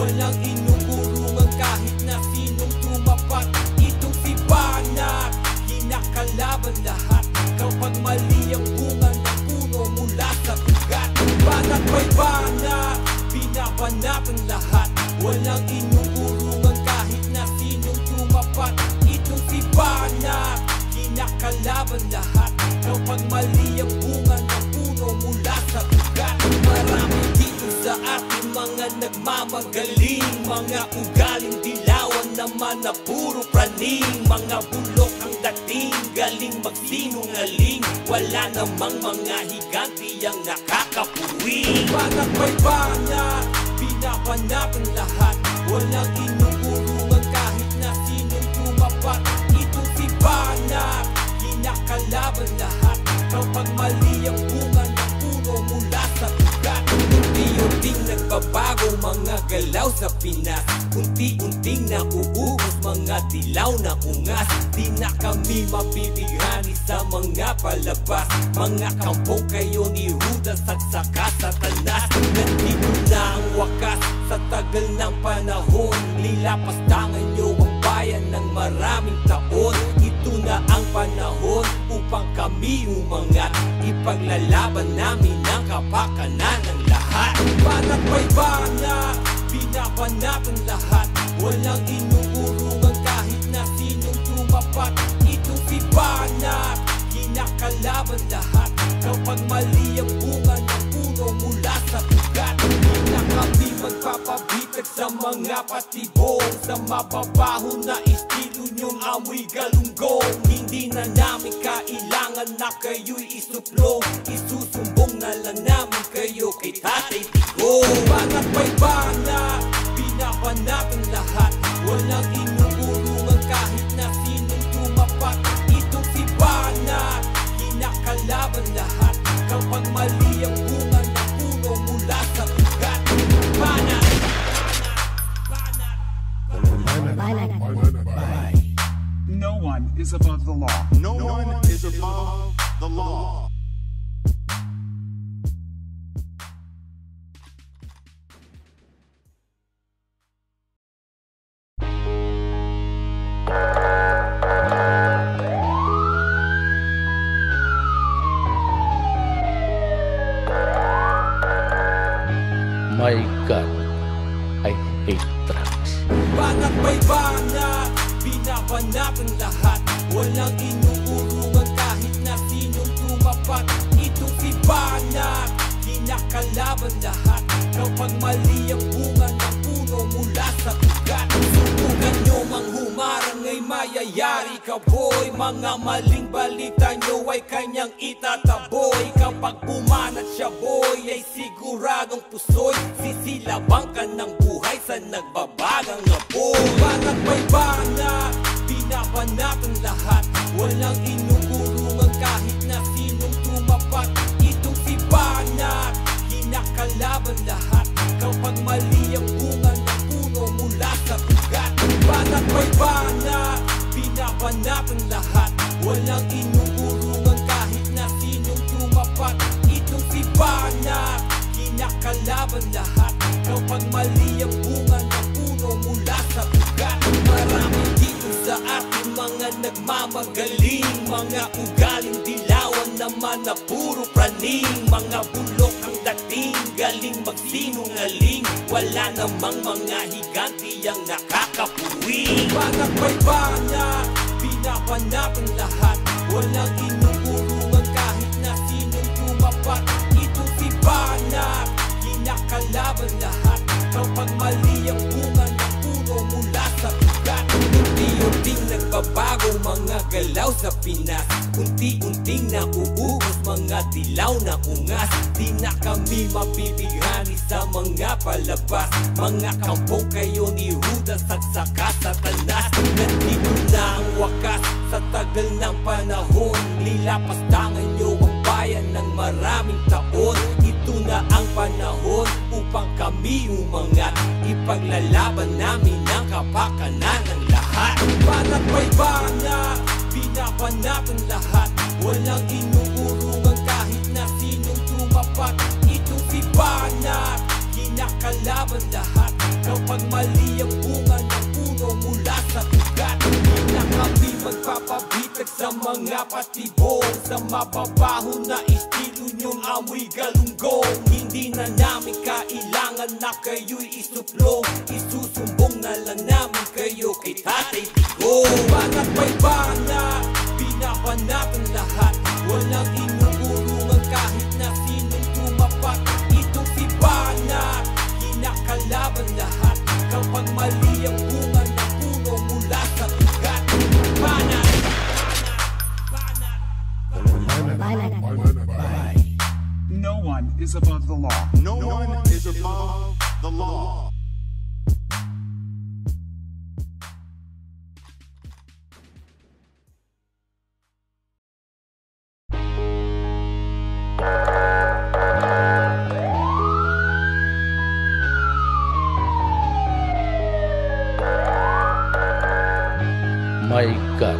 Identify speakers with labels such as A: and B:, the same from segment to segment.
A: walang inuurungan kahit na sinong tumapat. Itong si Banat, kinakalaban lahat kapag mali ang bunga ng puno mula sa ugat. Banat may banat, binabanat ang lahat, walang inuurungan kahit na sinong tumapat. Itong si Banat, kinakalaban lahat kapag mali ang bunga ng puno mula sa ugat. Marami dito sa ating mga nagmamagaling, mga ugaling dilawan naman na puro praning. Mga bulok ang dating, galing magsinungaling, wala namang mga higanti ang nakakapuwi. Banat may banat, binabanat ang lahat, walang inuurungan kahit na sinong tumapat. Itong si Banat, kinakalaban lahat kapag mali ang bunga ng puno mula sa ugat. Unti-unting nagbabago mga galaw sa Pinas, unti-unting nauubos mga dilaw na ungas. Di na kami mabibighani sa mga palabas, mga kampong kayo ni Judas at saka Satanas. Nandito na ang wakas sa tagal ng panahon, lilapas tangan nyo ang bayan ng maraming taon. Ito na ang panahon upang kami umangat, ipaglalaban namin ang kapakanan ng lahat. Banat may banat, binabanat ang lahat, walang inuurungan kahit na sinong tumapat. Itong si Banat, kinakalaban lahat kapag mali ang bunga ng puno mula sa ugat. Di na kami magpapabitag sa mga patibong, sa mababaho na estilo nyong amoy galunggong. Hindi na namin kailangan na kayo'y isuplong, isusumbong na lang namin kayo kay Tatay Digong. Banat may banat, binabanat ang lahat, walang inuurungan kahit na sinong tumapat. Itong si Banat, kinakalaban lahat kapag mali ang bunga ng puno mula sa ugat. Banat, banat, banat, banat.
B: No one is above the law.
C: No one is above the law.
D: My God, I hate drugs.
A: Banat may banat, binabanat ang lahat, walang inuurungan kahit na sinong tumapat. Itong si Banat, kinakalaban lahat kapag mali ang bunga ng puno mula sa ugat. Subukan nyo mang humarang ay mayayari ka boy, mga maling balita nyo ay kanyang itataboy. Kapag bumanat siya boy ay siguradong pusoy, sisilabang ka ng buhay sa nagbabagang apoy. Banat may banat, binabanat ang lahat, walang inuurungan kahit na sinong tumapat. Itong si Banat, kinakalaban lahat kapag mali ang bunga ng puno mula sa ugat. Banat may banat, binabanat ang lahat, walang inuurungan kahit na sinong tumapat. Itong si Banat, kinakalaban lahat kapag mali ang bunga ng puno mula sa ugat. Marami dito sa ating mga nagmamagaling, mga ugaling dilawan naman na puro praning. Mga bulok ang dating, galing magsinungaling, wala namang mga higanti ang nakakapuwi. Banat may banat, binabanat ang lahat, walang inuurungan kahit na sinong tumapat. Itong si Banat, kinakalaban lahat kapag mali ang bunga ng puno mula sa ugat. Unti-unting nagbabago mga galaw sa Pinas, unti-unting nauubos mga dilaw na ungas. Di na kami mabibighani sa mga palabas, mga kampong kayo ni Judas at saka Satanas. Nandito na ang wakas sa tagal ng panahon, lilapas tangan nyo ang bayan ng maraming taon. Ito na ang panahon upang kami umangat, ipaglalaban namin ang kapakanan ng lahat. Banat may banat, binabanat ang lahat, walang inuurungan kahit na sinong tumapat. Itong si Banat, kinakalaban lahat Kapag mali ang bunga ng puno mula sa ugat, di na kami magpapabitag sa mga patibong, sa mababaho na estilo nyong amoy galunggong. Hindi na namin kailangan na kayo'y isuplong, isusumbong na lang namin kayo kay Tatay Digong. Banat may banat, binabanat ang lahat, walang inuurungan kahit na sinong tumapat. Itong si Banat, kinakalaban lahat kapag mali ang bunga ng puno mula sa ugat. Banat,
B: No one is above the law.
C: No one is above the law.
D: My God,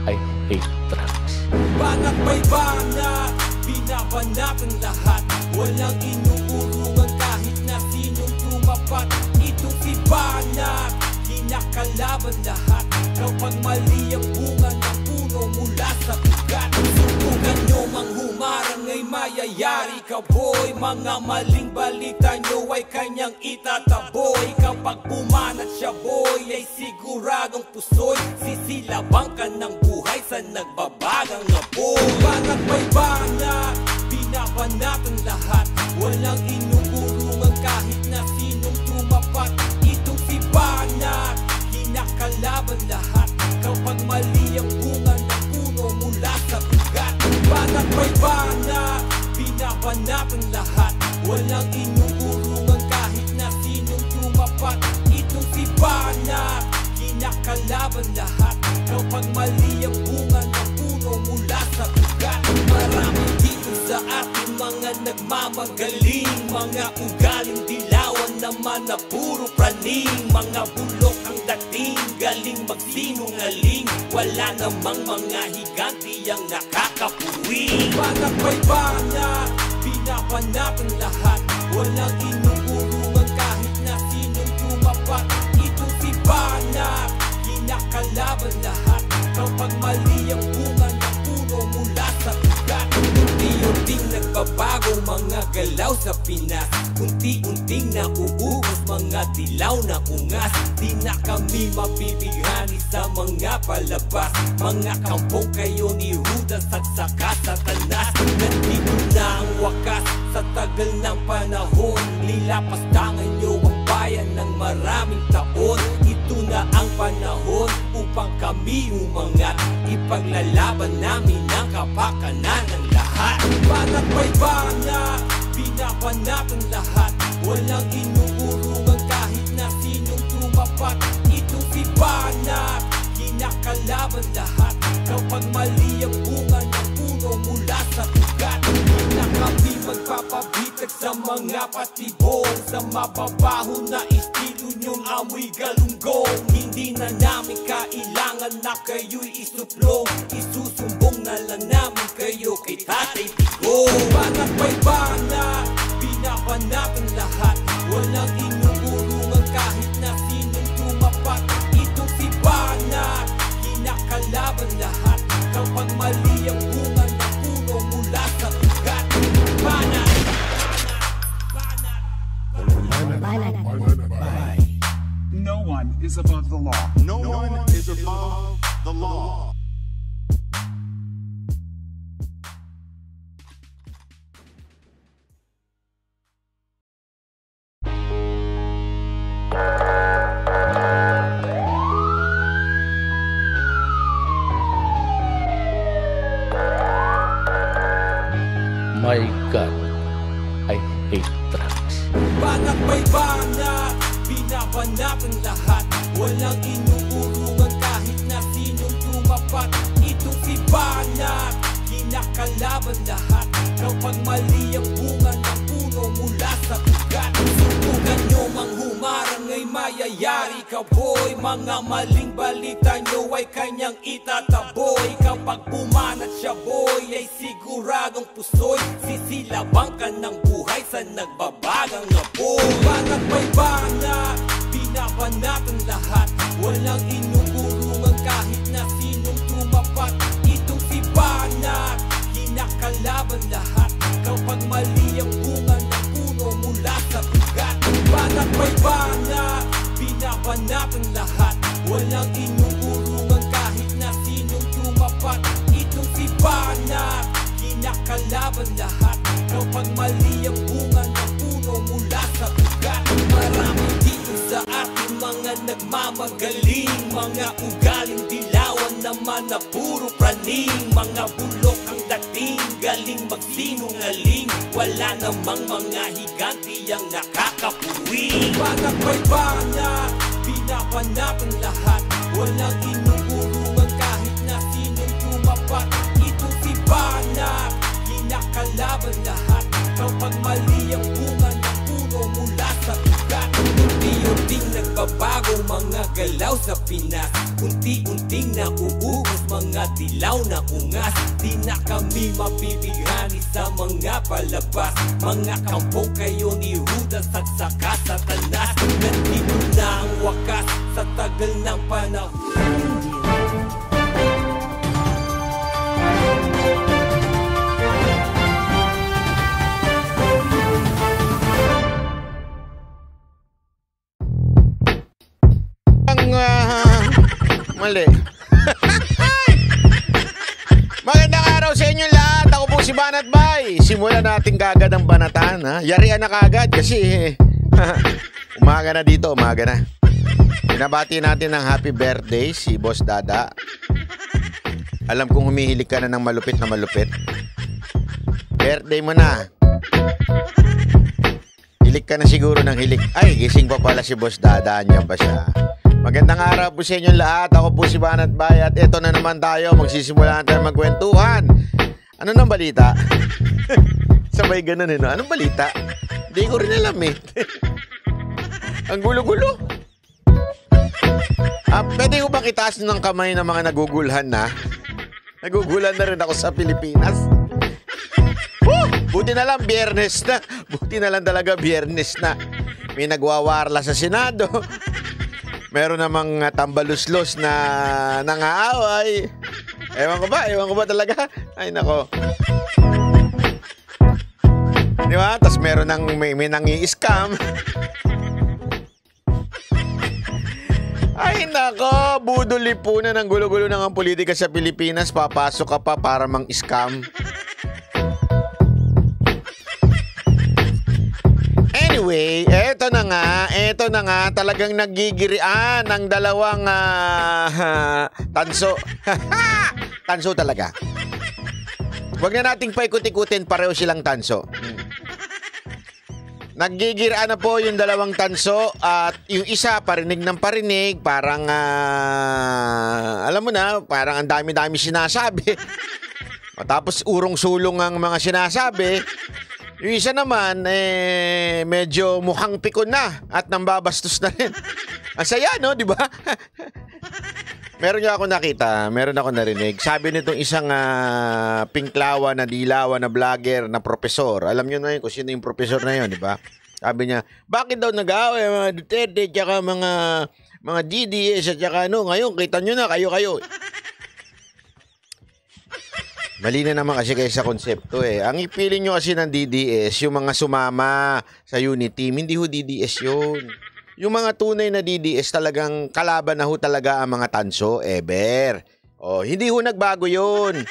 D: I hate drugs.
A: banat may banat, binabanat ang lahat, walang inuurungan kahit na sinong tumapat. Itong si Banat, kinakalaban lahat kapag mali ang bunga ng puno mula sa ugat. Subukan nyo mang humarang ay mayayari ka boy, mga maling balita nyo ay kanyang itataboy. Kapag pumanat siya boy ay siguradong pusoy, sisilabang ka ng buhay sa nagbabagang apoy. Banat may banat, binabanat ang lahat, walang inuurungan kahit na sinong tumapat. Itong si Banat, kinakalaban lahat kapag mali ang bunga ng puno mula sa ugat. Banat may banat, binabanat ang lahat, walang inuurungan kahit na sinong tumapat. Itong si Banat, kinakalaban lahat kapag mali ang bunga ng puno mula sa ugat. Marami dito sa ating mga nagmamagaling, mga ugaling dilawan naman na puro praning. Mga bulok ang dating, galing magsinungaling, wala namang mga higanti ang nakakapuwing. Banat may banat, binabanat ang lahat, walang inuurungan kahit na sinong tumapat. Itong si Banat, kinakalaban lahat kapag mali ang bunga ng puno mula sa ugat. Unti-unting nagbabago mga galaw sa Pinas, unti-unting nauubos mga dilaw na ungas. Di na kami mabibighani sa mga palabas, mga kampong kayo ni Judas at saka Satanas. Nandito na ang wakas sa tagal ng panahon, lilapastangan nyo ang bayan ng maraming taon. Ito na ang panahon upang kami umangat, ipaglalaban namin ang kapakanan ng lahat. Banat may banat, binabanat ang lahat, walang inuurungan kahit na sinong tumapat. Itong si Banat, kinakalaban lahat kapag mali ang bunga ng puno mula sa ugat. Di na kami magpapabitag sa mga patibong, sa mababaho na estilo nyong amoy galunggong. Hindi na namin kailangan na kayo'y isuplong, isusumbong na lang namin kayo kay Tatay Digong. Banat may banat, binabanat ang lahat, walang inuurungan kahit na sinong tumapat. Itong si Banat, kinakalaban lahat kapag mali ang bunga ng puno mula sa ugat. Banat,
B: No one is above the law.
C: No one is above the law.
D: My God, I hate drugs.
A: banat may banat, binabanat ang lahat, walang inuurungan kahit na sinong tumapat. Itong si Banat, kinakalaban lahat kapag mali ang bunga ng puno mula sa ugat. Subukan nyo mang humarang ay mayayari ka boy, mga maling balita nyo ay kanyang itataboy. Kapag pumanat siya boy ay siguradong pusoy, sisilabang ka ng buhay sa nagbabagang apoy. Banat may banat, Walang inuurungan kahit na sinong tumapat. Itong si Banat, kinakalaban lahat. Kapag mali ang bunga ng puno mula sa ugat. Banat may banat, binabanat ang lahat. Walang inuurungan kahit na sinong tumapat. Itong si Banat, kinakalaban lahat. Kapag mali ang bunga ng puno mula sa ugat. Marami dito sa ating mga nagmamagaling. Mga ugaling dilawan naman na puro praning. Mga bulok ang dating, galing magsinungaling. Wala namang mga higanti ang nakakapuwi. Banat may banat, binabanat ang lahat. Walang inuurungan kahit na sinong tumapat. Itong si Banat, kinakalaban lahat. Kapag mali ang bunga ng puno mula sa ugat. Unti-unting nagbabago mga galaw sa Pinas. Unti-unting nauubos mga dilaw na ungas. Di na kami mabibighani sa mga palabas. Mga kampong kayo ni Judas at saka Satanas. Nandito na ang wakas sa tagal ng panahon.
E: Mali. Magandang araw sa inyo lahat. Ako po si Banat Bay. Simulan natin kagad ang banatan, ha? Yarian na kagad kasi umaga na dito, umaga na. Binabati natin ng happy birthday si Boss Dada. Alam kong humihilig ka na ng malupit na malupit. Birthday mo na. Hilig ka na siguro ng hilig. Ay, gising pa pala si Boss Dada. Andiyan pa siya. Magandang araw po sa inyo lahat. Ako po si Banat Bay at ito na naman tayo. Magsisimula na tayo magkwentuhan. Ano nang balita? Sabay ganun no? Anong balita? Hindi ko rin alam eh. Ang gulo-gulo. Pwede ko bang itaas ng kamay ng mga nagugulhan na? Nagugulan na rin ako sa Pilipinas. Buti na lang Biyernes na. Buti na lang talaga Biyernes na. May nagwawarla sa Senado. Meron namang tambaluslos na nangaaway. Ewan ko ba talaga? Ay nako. Di ba? Tapos meron may nangi-scam. Ay nako, budol-lipunan ng gulo-gulo ng ang politika sa Pilipinas. Papasok ka pa para mang-scam. Anyway, eto na nga, talagang nagigirian ng dalawang tanso. Tanso talaga. Huwag na nating paikot-ikutin, pareho silang tanso. Nagigirian na po yung dalawang tanso at yung isa parinig ng parinig, parang alam mo na, parang ang dami-dami sinasabi. Matapos urong-sulong ang mga sinasabi. Yung isa naman, medyo mukhang pikon na at nambabastos na rin. Ang saya, no? Di ba? Meron ako nakita, meron ako narinig. Sabi nitong isang pinklawa na dilawa na vlogger na profesor. Alam nyo na yun kung sino yung profesor na yun, di ba? Sabi niya, bakit daw nag-aaway mga Duterte tsaka mga DDS at tsaka ano? Ngayon, kita nyo na, kayo-kayo. Mali na naman kasi kayo sa konsepto eh. Ang ipiling nyo kasi ng DDS, yung mga sumama sa unit team, hindi ho DDS yun. Yung mga tunay na DDS talagang kalaban na ho talaga ang mga tanso, ever. Oh, hindi ho nagbago yun.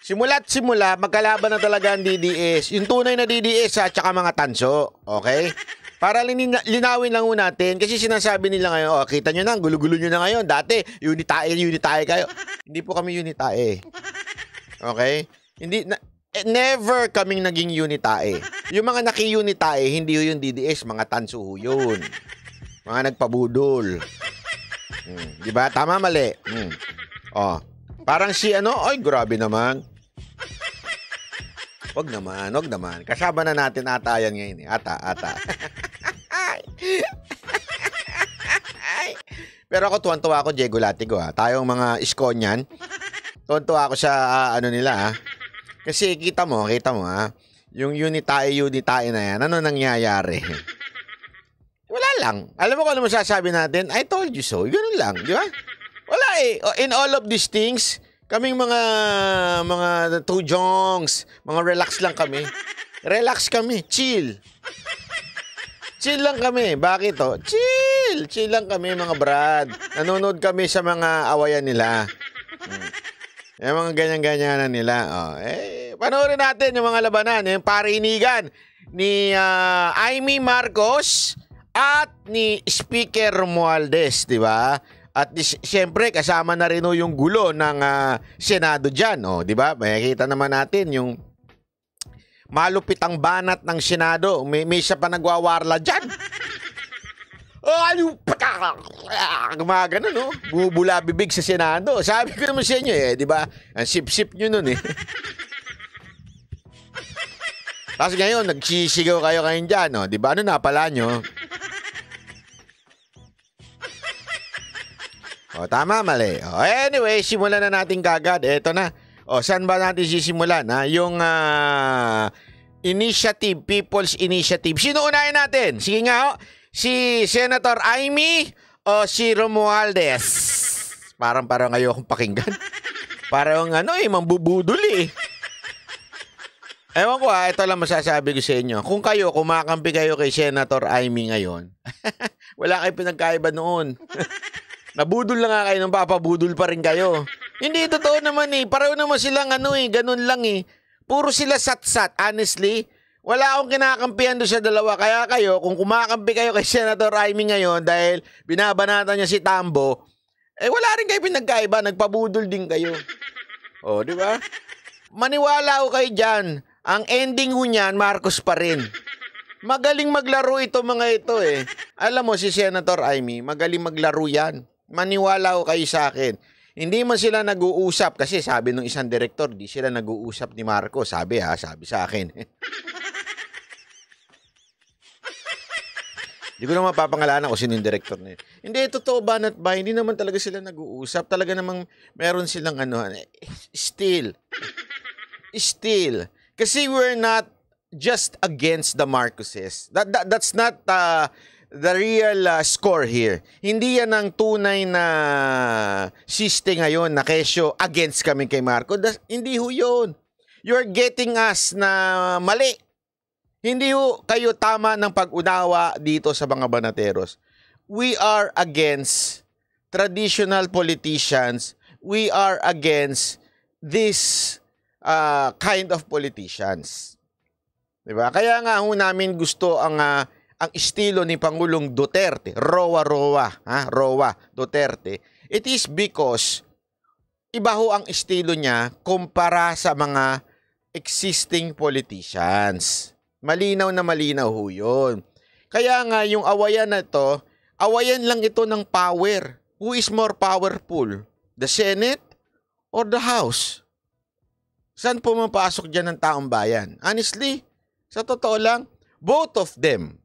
E: Simula't simula, magkalaban na talaga ang DDS. Yung tunay na DDS at saka mga tanso, okay? Para linawin lang ho natin, kasi sinasabi nila ngayon, oh, kita nyo na, gulo-gulo nyo na ngayon. Dati, unitae kayo. Hindi po kami unitae. Okay? Never kaming naging unitae. Yung mga naki-unitae, hindi yung DDS, mga tanso yun. Mga nagpabudol. Di ba? Tama, mali. Oh. Parang si ano, ay grabe naman. Wag naman. Kasama na natin ata yan ngayon eh. Ata. Pero ako tuwan-tuwa ako, Diego Latigo ha. Tayong mga Iskonyan. Tuwan-tuwa ako sa ano nila ha. Kasi kita mo ha. Yung unitae na yan, ano nangyayari? Wala lang. Alam mo kung ano masasabi natin? I told you so. Ganun lang, di ba? Wala eh. In all of these things, kaming mga tujongs, mga relax lang kami. Relax kami. Chill. Chill lang kami. Bakit to? Chill. Chill lang kami mga brad. Nanonood kami sa mga awayan nila. Yung mga ganyan-ganyan nila. Panoorin natin yung mga labanan. Yung parinigan ni Amy Marcos at ni Speaker Romualdez, di ba? At siyempre kasama na rin yung gulo ng Senado dyan, di ba? Makikita naman natin yung malupit ang banat ng Senado. May siya pa nagwawarla dyan. Gumagano, no? Bubula bibig sa Senado. Sabi ko naman sa inyo, di ba? Ang sip-sip nyo nun, Tapos ngayon, nagsisigaw kayo dyan, no? Di ba? Ano napala nyo? Tama, mali. Anyway, simulan na natin kagad. Eto na. Saan ba natin sisimulan? Yung initiative, People's Initiative. Sino unahin natin? Sige nga, si Senator Amy o si Romualdez? Parang ayokong pakinggan. Parang mambubudol eh. Ewan ko ito lang masasabi ko sa inyo. Kung kumakampi kayo kay Senator Amy ngayon, wala kayo pinagkaiba noon. Nabudol lang nga kayo nung papabudol pa rin kayo. Hindi totoo naman eh. Pareho naman silang ganun lang eh. Puro sila sat-sat, honestly. Wala akong kinakampihan doon sa dalawa. Kaya kayo, kung kumakampi kayo kay Senator Amy ngayon dahil binabanatan niya si Tambo, wala rin kayo pinagkaiba. Nagpabudol din kayo. Di ba? Maniwala ko kayo dyan. Ang ending ho niyan, Marcos pa rin. Magaling maglaro ito mga ito eh. Alam mo, si Senator Amy, magaling maglaro yan. Maniwala ko kayo sa akin. Hindi man sila nag-uusap kasi sabi ng isang direktor, di sila nag-uusap ni Marcos. Sabi sa akin. Hindi ko naman papangalanan kung sino yung director na yun. Hindi, totoo ba not ba? Hindi naman talaga sila nag-uusap. Talaga namang meron silang Still. Kasi we're not just against the Marcoses. That's not the real score here. Hindi yan ang tunay na siste ngayon na kesyo against kami kay Marcos. Hindi ho yun. You're getting us na mali. Hindi ho kayo tama ng pag-unawa dito sa mga banateros. We are against traditional politicians. We are against this kind of politicians. Diba? Kaya nga ho namin gusto ang estilo ni Pangulong Duterte, Roa Duterte. It is because iba ho ang estilo niya kumpara sa mga existing politicians. Malinaw na malinaw ho yun. Kaya nga yung awayan na ito, awayan lang ito ng power. Who is more powerful? The Senate or the House? Saan pumapasok dyan ng taong bayan? Honestly, sa totoo lang, both of them.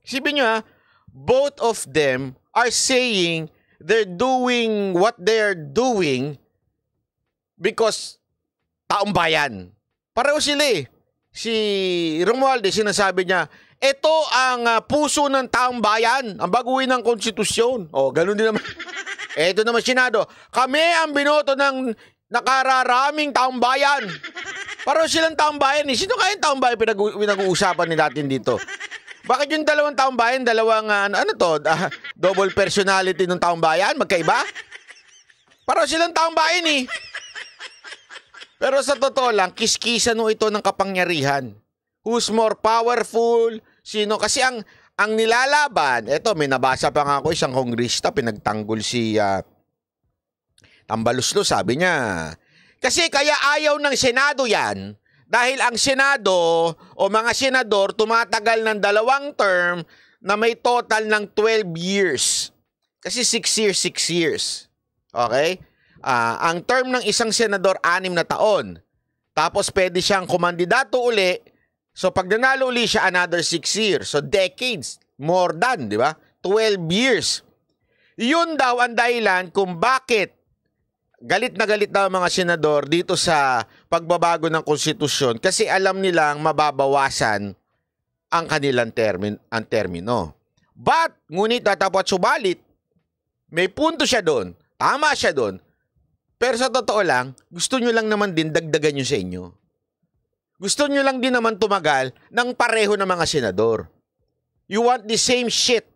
E: Isipin nyo both of them are saying they're doing what they're doing because taong bayan. Pareho sila eh. Si Romualdez, sinasabi niya, ito ang puso ng taong bayan, ang baguhin ng konstitusyon. Ganun din naman. Ito naman Senado, kami ang binoto ng nakararaming taong bayan. Pareho silang taong bayan eh. Sino kaya yung taong bayan pinag-uusapan ni natin dito? Bakit yung dalawang taong bayan, dalawang double personality ng taong bayan? Magkaiba? Pareho silang taong bayan eh. Pero sa totoo lang, kiskisan mo ito ng kapangyarihan. Who's more powerful? Sino? Kasi ang nilalaban, eto may nabasa pa nga ako isang kongrista, pinagtanggol si Tambaluslo, sabi niya. Kasi kaya ayaw ng Senado yan dahil ang Senado o mga senador tumatagal ng 2 term na may total ng 12 years. Kasi 6 years. Okay? Ang term ng isang senador 6 na taon. Tapos pwede siyang kumandidato uli. So pag nanalo uli siya, another 6 years. So decades. More than, di ba? 12 years. Yun daw ang dahilan kung bakit galit na mga senador dito sa pagbabago ng konstitusyon kasi alam nilang mababawasan ang kanilang termino. Ngunit tatapat subalit, may punto siya doon. Tama siya doon. Pero sa totoo lang, gusto nyo lang naman din dagdagan nyo sa inyo. Gusto nyo lang din naman tumagal ng pareho ng mga senador. You want the same shit.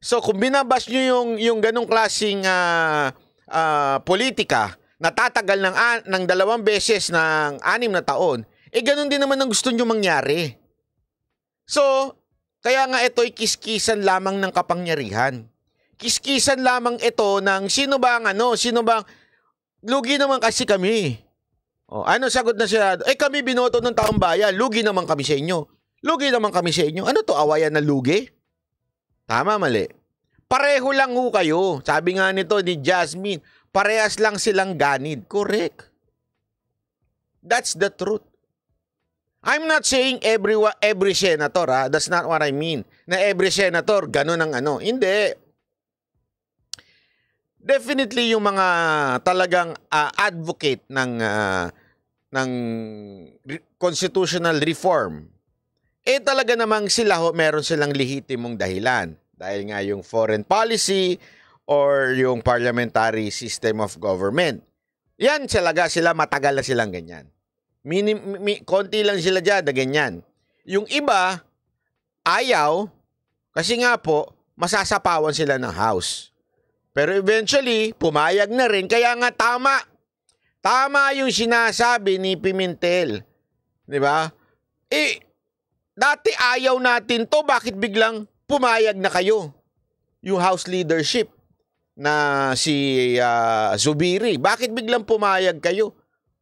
E: So kung binabas nyo yung ganong klaseng politika, natatagal ng 2 beses ng 6 na taon, ganon din naman ang gusto nyo mangyari. So, kaya nga ito'y kiskisan lamang ng kapangyarihan. Kiskisan lamang ito ng sino bang lugi naman kasi kami. Ano sagot na siya? Kami binoto ng taong bayan, lugi naman kami sa inyo. Lugi naman kami sa inyo. Ano to, awayan na lugi? Tama, mali. Pareho lang ho kayo. Sabi nga nito ni Jasmine, parehas lang silang ganid. Correct. That's the truth. I'm not saying every senator, that's not what I mean. Na every senator, ganun ang ano. Hindi. Definitely yung mga talagang advocate ng constitutional reform, talaga namang sila meron silang lehitimong dahilan. Dahil nga yung foreign policy or yung parliamentary system of government. Yan talaga sila, matagal na silang ganyan. Konti lang sila dyan na ganyan. Yung iba, ayaw, kasi nga po, masasapawan sila ng house. Pero eventually, pumayag na rin. Kaya nga tama. Tama yung sinasabi ni Pimentel. Diba? Dati ayaw natin to. Bakit biglang pumayag na kayo? Yung house leadership na si Zubiri. Bakit biglang pumayag kayo?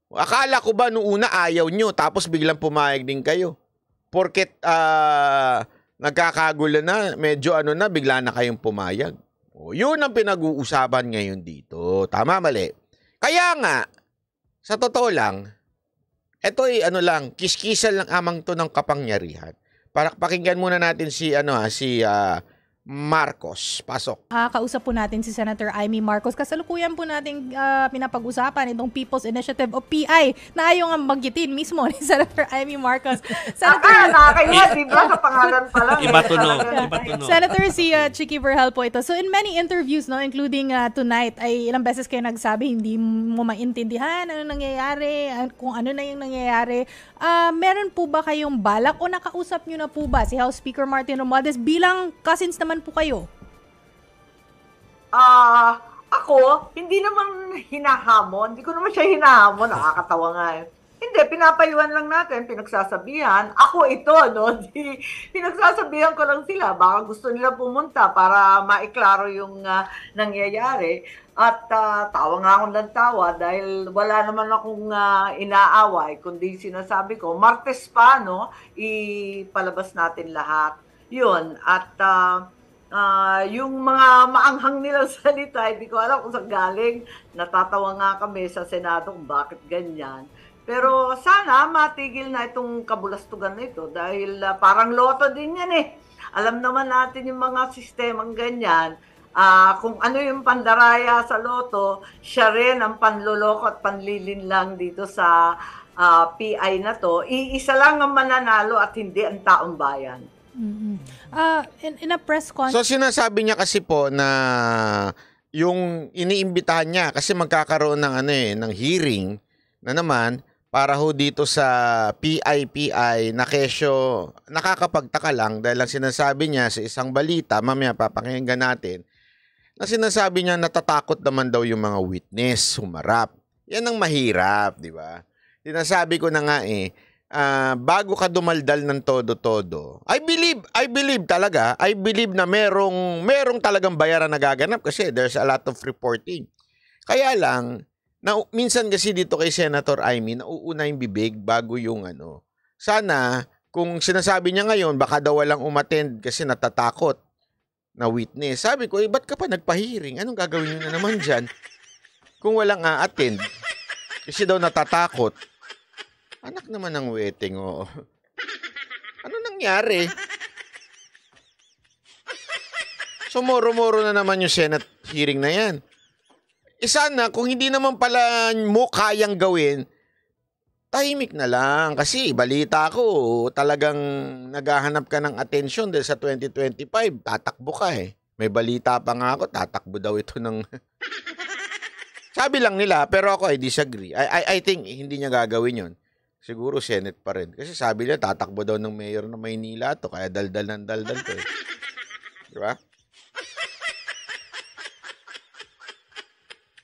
E: Akala ko ba noong una ayaw nyo, tapos biglang pumayag din kayo? Porket nagkakagulo na, medyo bigla na kayong pumayag. Yun ang pinag-uusapan ngayon dito. Tama, mali. Kaya nga, sa totoo lang, ito'y kiskisan lang amang to ng kapangyarihan. Pakinggan muna natin si Marcos. Pasok.
F: Kausap po natin si Senator Amy Marcos. Kasalukuyan po natin pinapag-usapan itong People's Initiative o PI na ayaw nga magitin mismo ni Senator Amy Marcos. Senator,
G: nakakaya, diba? Sa pangalan pa lang.
H: Iba tunog.
F: Senator si Chiqui Verhal po ito. So in many interviews, including tonight, ay ilang beses kayo nagsabi hindi mo maintindihan ano nangyayari, kung ano na yung nangyayari. Meron po ba kayong balak o nakausap nyo na po ba si House Speaker Martin Romualdez bilang cousins naman po kayo?
G: Ako, hindi naman hinahamon. Hindi ko naman siya hinahamon. Nakakatawa nga eh. Hindi, pinapayuhan lang natin, pinagsasabihan. Ako ito, no? Pinagsasabihan ko lang sila. Baka gusto nila pumunta para maiklaro yung nangyayari. At tawa nga akong ng tawa dahil wala naman akong inaaway. Kundi sinasabi ko, Martes pa, no? Ipalabas natin lahat. Yun. At yung mga maanghang nilang salita, hindi ko alam kung saan galing. Natatawa nga kami sa Senado kung bakit ganyan. Pero sana matigil na itong kabulastugan na ito dahil parang loto din yan eh. Alam naman natin yung mga sistemang ganyan. Kung ano yung pandaraya sa loto, siya rin ang panloloko at panlilin lang dito sa PI na to. Iisa lang ang mananalo at hindi ang taong bayan.
F: Mm-hmm. In a press conference.
E: So sinasabi niya kasi po na yung iniimbitahan niya kasi magkakaroon ng ng hearing na naman para ho dito sa PI na kesyo nakakapagtaka lang dahil lang sinasabi niya sa isang balita, mamaya papakinggan natin, na sinasabi niya natatakot naman daw yung mga witness humarap. Yan ang mahirap, di ba? Sinasabi ko na nga bago ka dumaldal ng todo-todo, I believe talaga, I believe na merong talagang bayaran na gaganap kasi there's a lot of reporting. Kaya lang, minsan kasi dito kay Senator Amy, nauuna yung bibig bago yung Sana, kung sinasabi niya ngayon, baka daw walang umattend kasi natatakot na witness. Sabi ko, ba't ka pa nagpa-hearing? Anong gagawin niyo na naman dyan? Kung walang attend kasi daw natatakot. Anak naman ng weteng, oo. Ano nangyari? So, moro-moro na naman yung Senate hearing na yan. Sana, kung hindi naman pala mo kayang gawin, tahimik na lang. Kasi balita ko, talagang naghahanap ka ng atensyon dahil sa 2025, tatakbo ka eh. May balita pa nga ako, tatakbo daw ito ng... Sabi lang nila, pero ako I disagree. I think hindi niya gagawin yon. Siguro Senate pa rin. Kasi sabi nila, tatakbo daw ng mayor ng Maynila to, kaya daldal ng daldal to eh. Diba?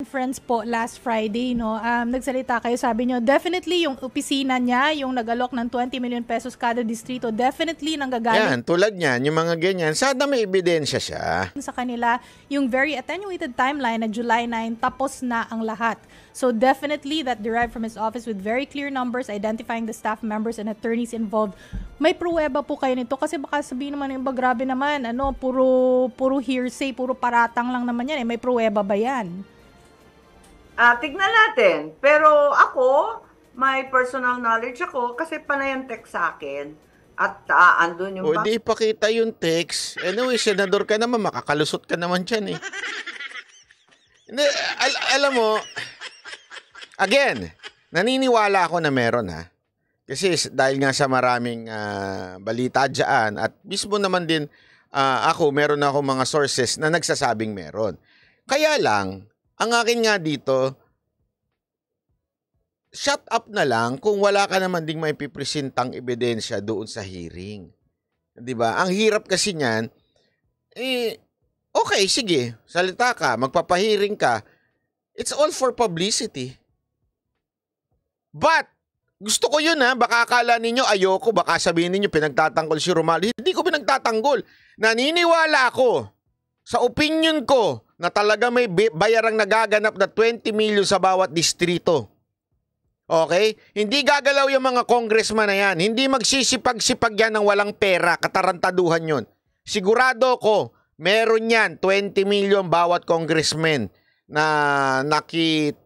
F: Friends po last Friday, no, nagsalita kayo, sabi nyo, definitely yung opisina niya, yung nag-alok ng 20 million pesos kada distrito, definitely nanggagaling
E: Yan, tulad niyan, yung mga ganyan, sana may ebidensya siya.
F: sa kanila, yung very attenuated timeline na July 9, tapos na ang lahat. So definitely that derived from his office with very clear numbers, identifying the staff members and attorneys involved. May pruweba po kayo nito kasi baka sabihin naman yung iba, grabe naman, puro hearsay, puro paratang lang naman yan. May pruweba ba yan?
G: Tignan natin. Pero ako, may personal knowledge ako kasi panay ang text sa akin. At andun yung...
E: O di ipakita yung text. Anyway, senador ka naman, makakalusot ka naman dyan eh. Hindi, alam mo, again, naniniwala ako na meron ha. Kasi dahil nga sa maraming balita dyan at mismo naman din meron ako mga sources na nagsasabing meron. Kaya lang, ang akin nga dito, shut up na lang kung wala ka naman ding may pipresentang ebidensya doon sa hearing. 'Di ba? Ang hirap kasi niyan, okay, sige, salita ka, magpapahiring ka. It's all for publicity. But, gusto ko yun ha, baka akala ninyo ayoko, baka sabihin ninyo pinagtatanggol si Romualdez. Hindi ko pinagtatanggol. Naniniwala ako sa opinion ko na talaga may bayarang nagaganap na 20 million sa bawat distrito. Okay? Hindi gagalaw yung mga congressman na yan. Hindi magsisipag-sipag yan ng walang pera. Katarantaduhan yun. Sigurado ko, meron yan 20 million bawat congressman na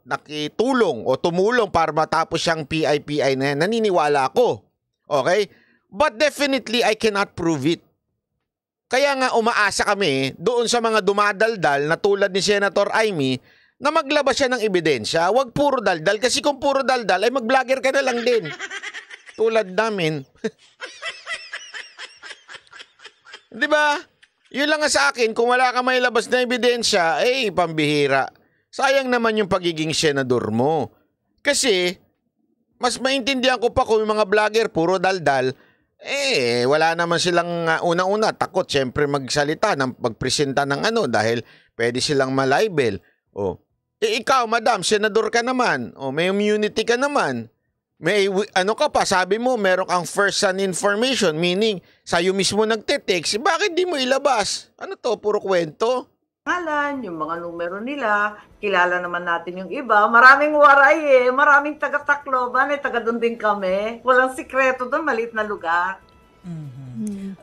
E: nakitulong o tumulong para matapos siyang PIPI na yan. Naniniwala ako. Okay? But definitely, I cannot prove it. Kaya nga umaasa kami doon sa mga dumadaldal na tulad ni Senator Amy na maglabas siya ng ebidensya. Huwag puro daldal kasi kung puro daldal ay mag-vlogger ka na lang din. Tulad namin. Di ba? Yun lang nga sa akin, kung wala ka may labas na ebidensya, pambihira. Sayang naman yung pagiging senador mo. Kasi, mas maintindihan ko pa kung yung mga vlogger puro daldal, wala naman silang una-una takot syempre magsalita, magpresenta ng dahil pwede silang malibel. Ikaw, madam, senador ka naman. May immunity ka naman. May ka pa, sabi mo, meron kang first-hand information, meaning sa'yo mismo nagte-text. Bakit di mo ilabas? Ano to, puro kwento?
G: Yung mga numero nila, kilala naman natin yung iba. Maraming waray maraming taga-Tacloban, taga doon din kami. Walang sikreto doon, maliit na lugar.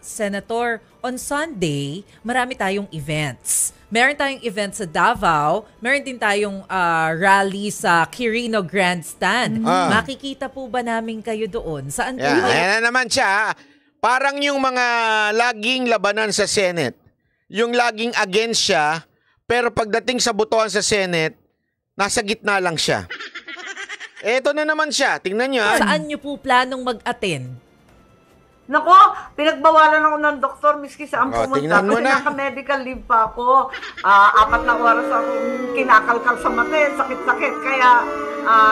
H: Senator, on Sunday, marami tayong events. Meron tayong event sa Davao, meron din tayong rally sa Quirino Grandstand. Makikita po ba namin kayo doon? Saan po?
E: Ayan na naman siya. Parang yung mga laging labanan sa Senate. Yung laging against siya, pero pagdating sa botohan sa Senate, nasa gitna lang siya. Eto na naman siya. Tingnan nyo.
H: Saan nyo po planong mag-attend?
G: Nako, pinagbawalan ako ng doktor miski saan pumunta.
E: Tingnan mo
G: Kasi
E: na.
G: naka-medical leave pa ako. 4 na oras akong kinakalkal sa mata. Sakit-sakit. Kaya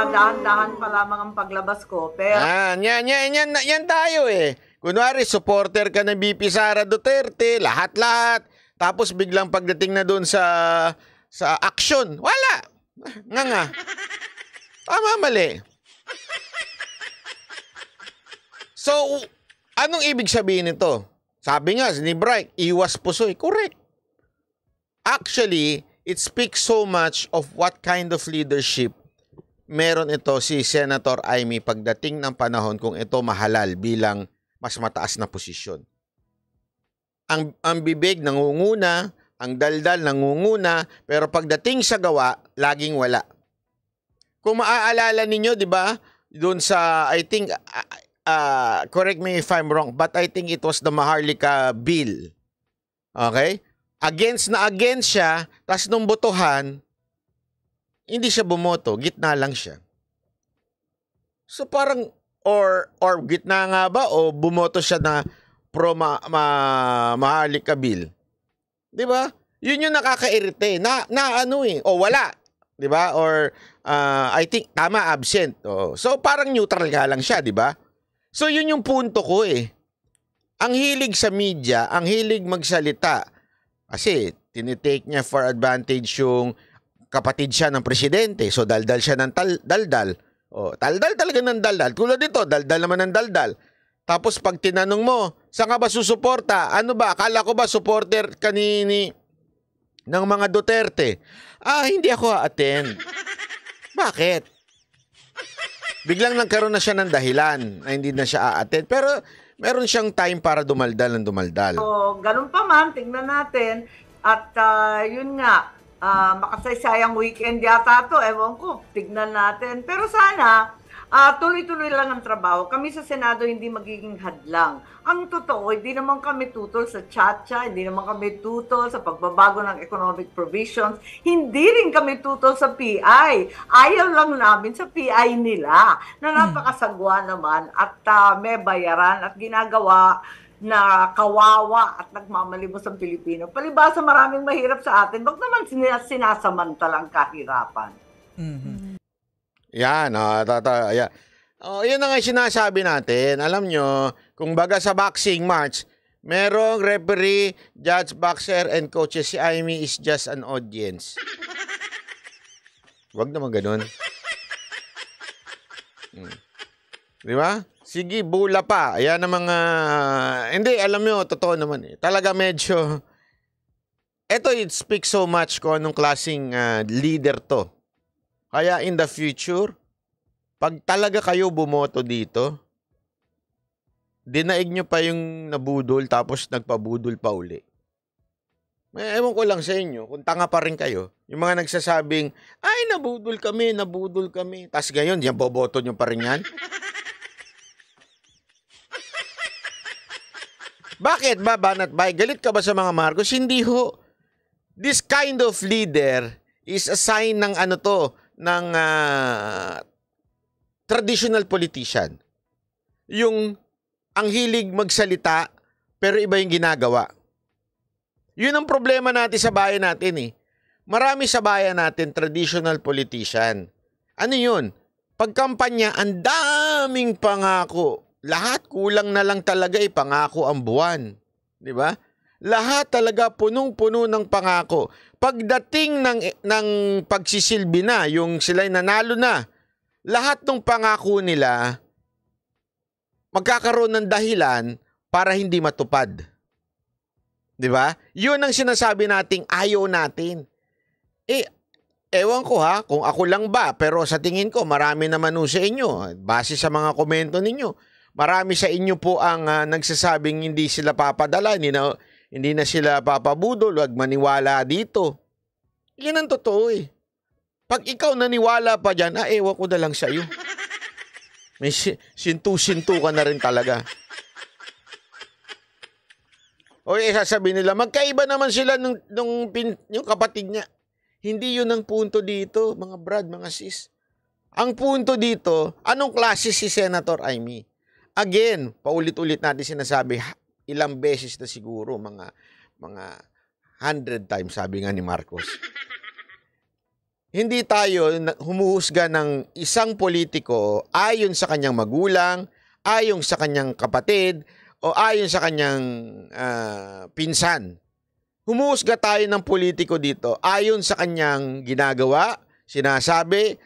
G: dahan-dahan pa lamang ang paglabas ko. Pero...
E: Yan tayo eh. Kunwari, supporter ka ng BP Sara Duterte, lahat-lahat. Tapos biglang pagdating na doon sa action, wala. Nga. Tama, mali. So, anong ibig sabihin nito? Sabi nga ni Bright, iwas pusoy. Correct. Actually, it speaks so much of what kind of leadership meron ito si Senator Amy pagdating ng panahon kung ito mahalal bilang mas mataas na posisyon. Ang bibig nangunguna, ang daldal nangunguna, pero pagdating sa gawa, laging wala. Kung maaalala ninyo, di ba, doon sa, I think, correct me if I'm wrong, but I think it was the Maharlika bill. Okay? Against siya, tas nung botohan, hindi siya bumoto, gitna lang siya. So parang, or gitna nga ba, o bumoto siya na pro Maharlika bill? Di ba? Yun yung nakakairite. Na ano o wala. Di ba? Or, I think, tama, absent. So parang neutral nga lang siya, di ba? So yun yung punto ko Ang hilig sa media, ang hilig magsalita. Kasi, tinitake niya for advantage yung kapatid siya ng presidente. So, daldal siya ng daldal. Daldal talaga ng daldal. Tulad dito, daldal naman ng daldal. Tapos, pag tinanong mo, saan ka ba susuporta? Ano ba? Akala ko ba supporter kanini ng mga Duterte? Hindi ako a-attend. Bakit? Biglang nagkaroon na siya ng dahilan na hindi na siya a-attend. Pero, meron siyang time para dumaldal ng dumaldal.
G: So, ganun pa man, tingnan natin. At yun nga, makasaysayang weekend yata to, ewan ko, tignan natin. Pero sana, tuloy-tuloy lang ang trabaho. Kami sa Senado hindi magiging hadlang. Ang totoo, hindi naman kami tutol sa tsa-tsa, hindi naman kami tutol sa pagbabago ng economic provisions, hindi rin kami tutol sa PI. Ayaw lang namin sa PI nila, na napakasagwa naman at may bayaran at ginagawa na kawawa at nagmamalimos ang Pilipino. Palibasa maraming mahirap sa atin, wag naman sinasamantalang kahirapan.
E: Yan, yan. Yan na nga sinasabi natin. Alam nyo, kung baga sa boxing match, merong referee, judge, boxer, and coaches. Si Amy is just an audience. Wag naman ganun. Di ba? Sige, bula pa. Ayan ang mga... Hindi, alam nyo, totoo naman Talaga medyo... Ito, it speaks so much kung anong klaseng leader to. Kaya in the future, pag talaga kayo bumoto dito, dinaig nyo pa yung nabudol tapos nagpabudol pa uli. Ewan ko lang sa inyo, kung tanga pa rin kayo, yung mga nagsasabing, ay, nabudol kami. Tapos ngayon, yan, boboto nyo pa rin yan. Bakit ba, Banat Bay? Galit ka ba sa mga Marcos? Hindi ho. This kind of leader is a sign ng ng traditional politician. Yung ang hilig magsalita, pero iba yung ginagawa. Yun ang problema natin sa bayan natin Marami sa bayan natin, traditional politician. Ano yun? Pagkampanya, ang daming pangako. Lahat kulang na lang talaga pangako ang buwan. Di ba? Lahat talaga punong-puno ng pangako. Pagdating ng pagsisilbi na, yung sila'y nanalo na, lahat ng pangako nila magkakaroon ng dahilan para hindi matupad. Di ba? Yun ang sinasabi nating ayaw natin. Ewan ko kung ako lang ba, pero sa tingin ko marami naman sa inyo, base sa mga komento ninyo. Marami sa inyo po ang nagsasabing hindi sila papadala, hindi na sila papabudol, wag maniwala dito. Yan ang totoo Pag ikaw naniwala pa dyan, ewan ko na lang sa iyo. May sintu-sintu ka na rin talaga. O sasabihin nila, magkaiba naman sila yung kapatid niya. Hindi yun ang punto dito, mga brad, mga sis. Ang punto dito, anong klase si Senator Amy? Again, paulit-ulit natin sinasabi, ilang beses na siguro, mga 100 times, sabi nga ni Marcos. Hindi tayo humuhusga ng isang politiko ayon sa kanyang magulang, ayon sa kanyang kapatid, o ayon sa kanyang pinsan. Humuhusga tayo ng politiko dito ayon sa kanyang ginagawa, sinasabi,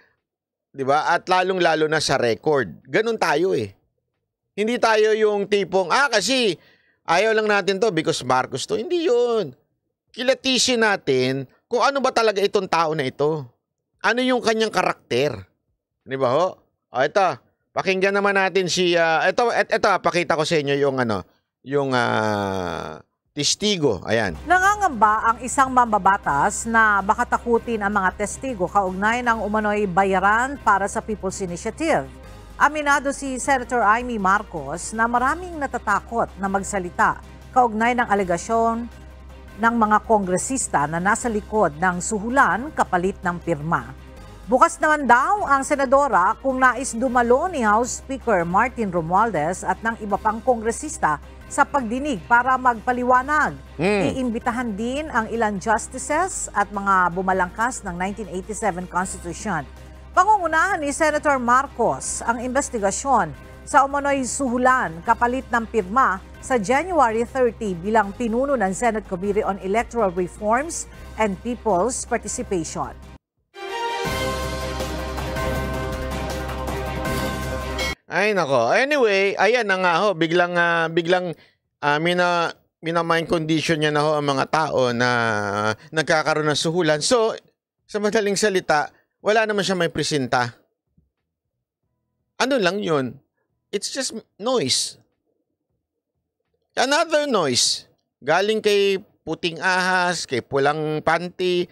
E: di ba? At lalong-lalo na sa record. Ganun tayo Hindi tayo yung tipong, kasi ayaw lang natin to because Marcos to. Hindi yun. Kilatisin natin kung ano ba talaga itong tao na ito. Ano yung kanyang karakter. Di ba ho? Ito, pakinggan naman natin ito, pakita ko sa inyo yung testigo. Ayan.
I: Nangangamba ang isang mambabatas na baka takutin ang mga testigo kaugnay ng umano'y bayaran para sa People's Initiative. Aminado si Senator Amy Marcos na maraming natatakot na magsalita kaugnay ng alegasyon ng mga kongresista na nasa likod ng suhulan kapalit ng pirma. Bukas naman daw ang senadora kung nais dumalo ni House Speaker Martin Romualdez at ng iba pang kongresista sa pagdinig para magpaliwanag. Iimbitahan din ang ilang justices at mga bumalangkas ng 1987 Constitution. Pangungunahan ni Senator Marcos ang investigasyon sa umano'y suhulan kapalit ng pirma sa January 30 bilang pinuno ng Senate Committee on Electoral Reforms and People's Participation.
E: Ay nako. Anyway, ayan na nga ho, biglang mina-mind condition niya na ho ang mga tao na nagkakaroon ng suhulan. So, sa madaling salita, wala naman siya may presenta. Ano lang 'yun? It's just noise. Another noise. Galing kay puting ahas, kay pulang panty.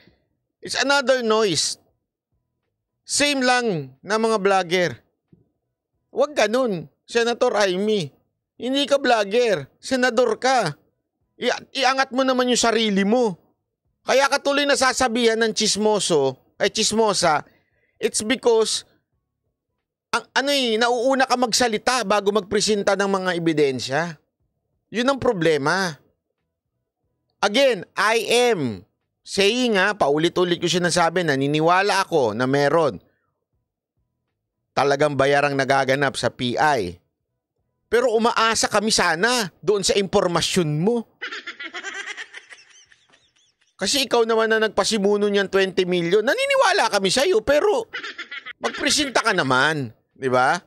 E: It's another noise. Same lang na mga vlogger. Huwag ganun, Senator Amy. Hindi ka vlogger, senador ka. Iangat mo naman yung sarili mo. Kaya ka tuloy nasasabihan ng chismosa, it's because nauuna ka magsalita bago magpresenta ng mga ebidensya. Yun ang problema. Again, I am saying paulit-ulit ko siya nasabi, naniniwala ako na meron talagang bayarang nagaganap sa PI. Pero umaasa kami sana doon sa impormasyon mo. Kasi ikaw naman na nagpasimuno niyan 20 million, naniniwala kami sa iyo, pero magpresenta ka naman, di ba?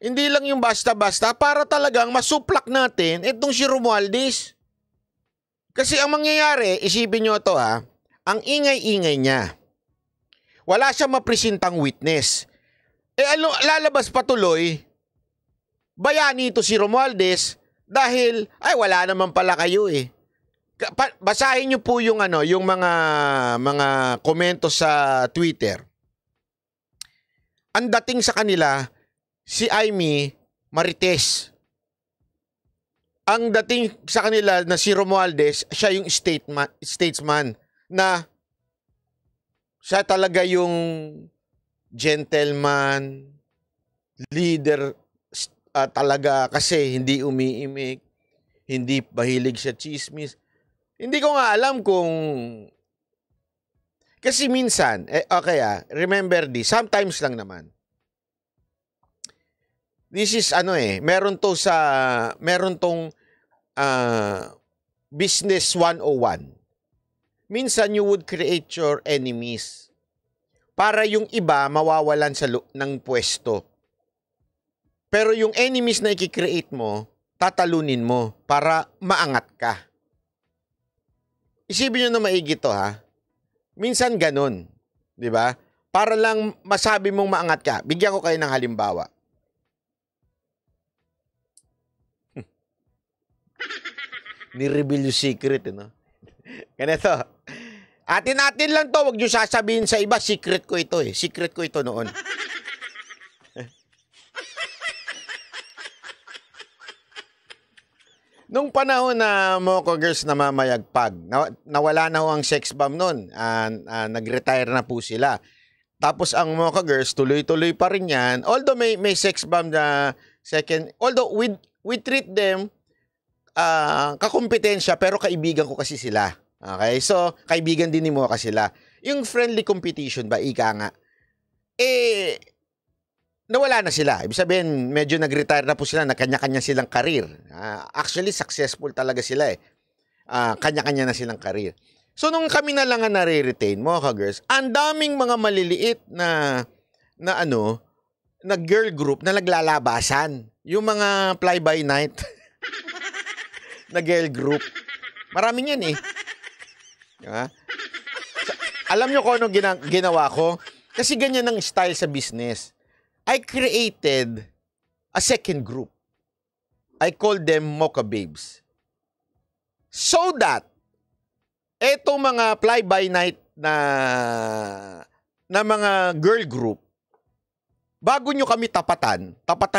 E: Hindi lang yung basta-basta para talagang masuplak natin itong si Romualdez. Kasi ang mangyayari, isipin nyo ito ang ingay-ingay niya. Wala siyang mapresentang witness. Lalabas patuloy, bayani ito si Romualdez dahil, wala naman pala kayo Basahin niyo po yung yung mga komento sa Twitter. Ang dating sa kanila, si Amy Marites. Ang dating sa kanila na si Romualdez, siya yung statesman na siya talaga yung gentleman, leader talaga kasi hindi umiimik, hindi mahilig sa chismis. Hindi ko nga alam kung... Kasi minsan, remember this, sometimes lang naman. This is meron tong business 101. Minsan you would create your enemies para yung iba mawawalan ng pwesto. Pero yung enemies na i-create mo, tatalunin mo para maangat ka. Isipin nyo na maigi to Minsan ganun, di ba? Para lang masabi mong maangat ka. Bigyan ko kayo ng halimbawa. Ni-reveal yung secret, Ganito. Atin-atin lang to, wag nyo sasabihin sa iba, secret ko ito Secret ko ito noon. Nung panahon na Mocha Girls na mamayagpag, nawala na ho ang sex bomb noon. Nag-retire na po sila. Tapos ang Mocha Girls, tuloy-tuloy pa rin yan. Although may sex bomb na second, although we treat them kakumpetensya, pero kaibigan ko kasi sila. Okay? So, kaibigan din ni Mocha sila. Yung friendly competition ba, ika nga, nawala na sila. Ibig sabihin, medyo nag-retire na po sila, na kanya-kanya silang karir. Actually, successful talaga sila kanya-kanya na silang karir. So, nung kami na lang nare-retain, Mocha Girls, ang daming mga maliliit na girl group na naglalabasan. Yung mga fly-by-night na girl group. Maraming yan Alam nyo kung anong ginawa ko? Kasi ganyan ang style sa business. I created a second group. I called them Mocha Babes. So that, etong mga fly-by-night na mga girl group, bago nyo kami tapatan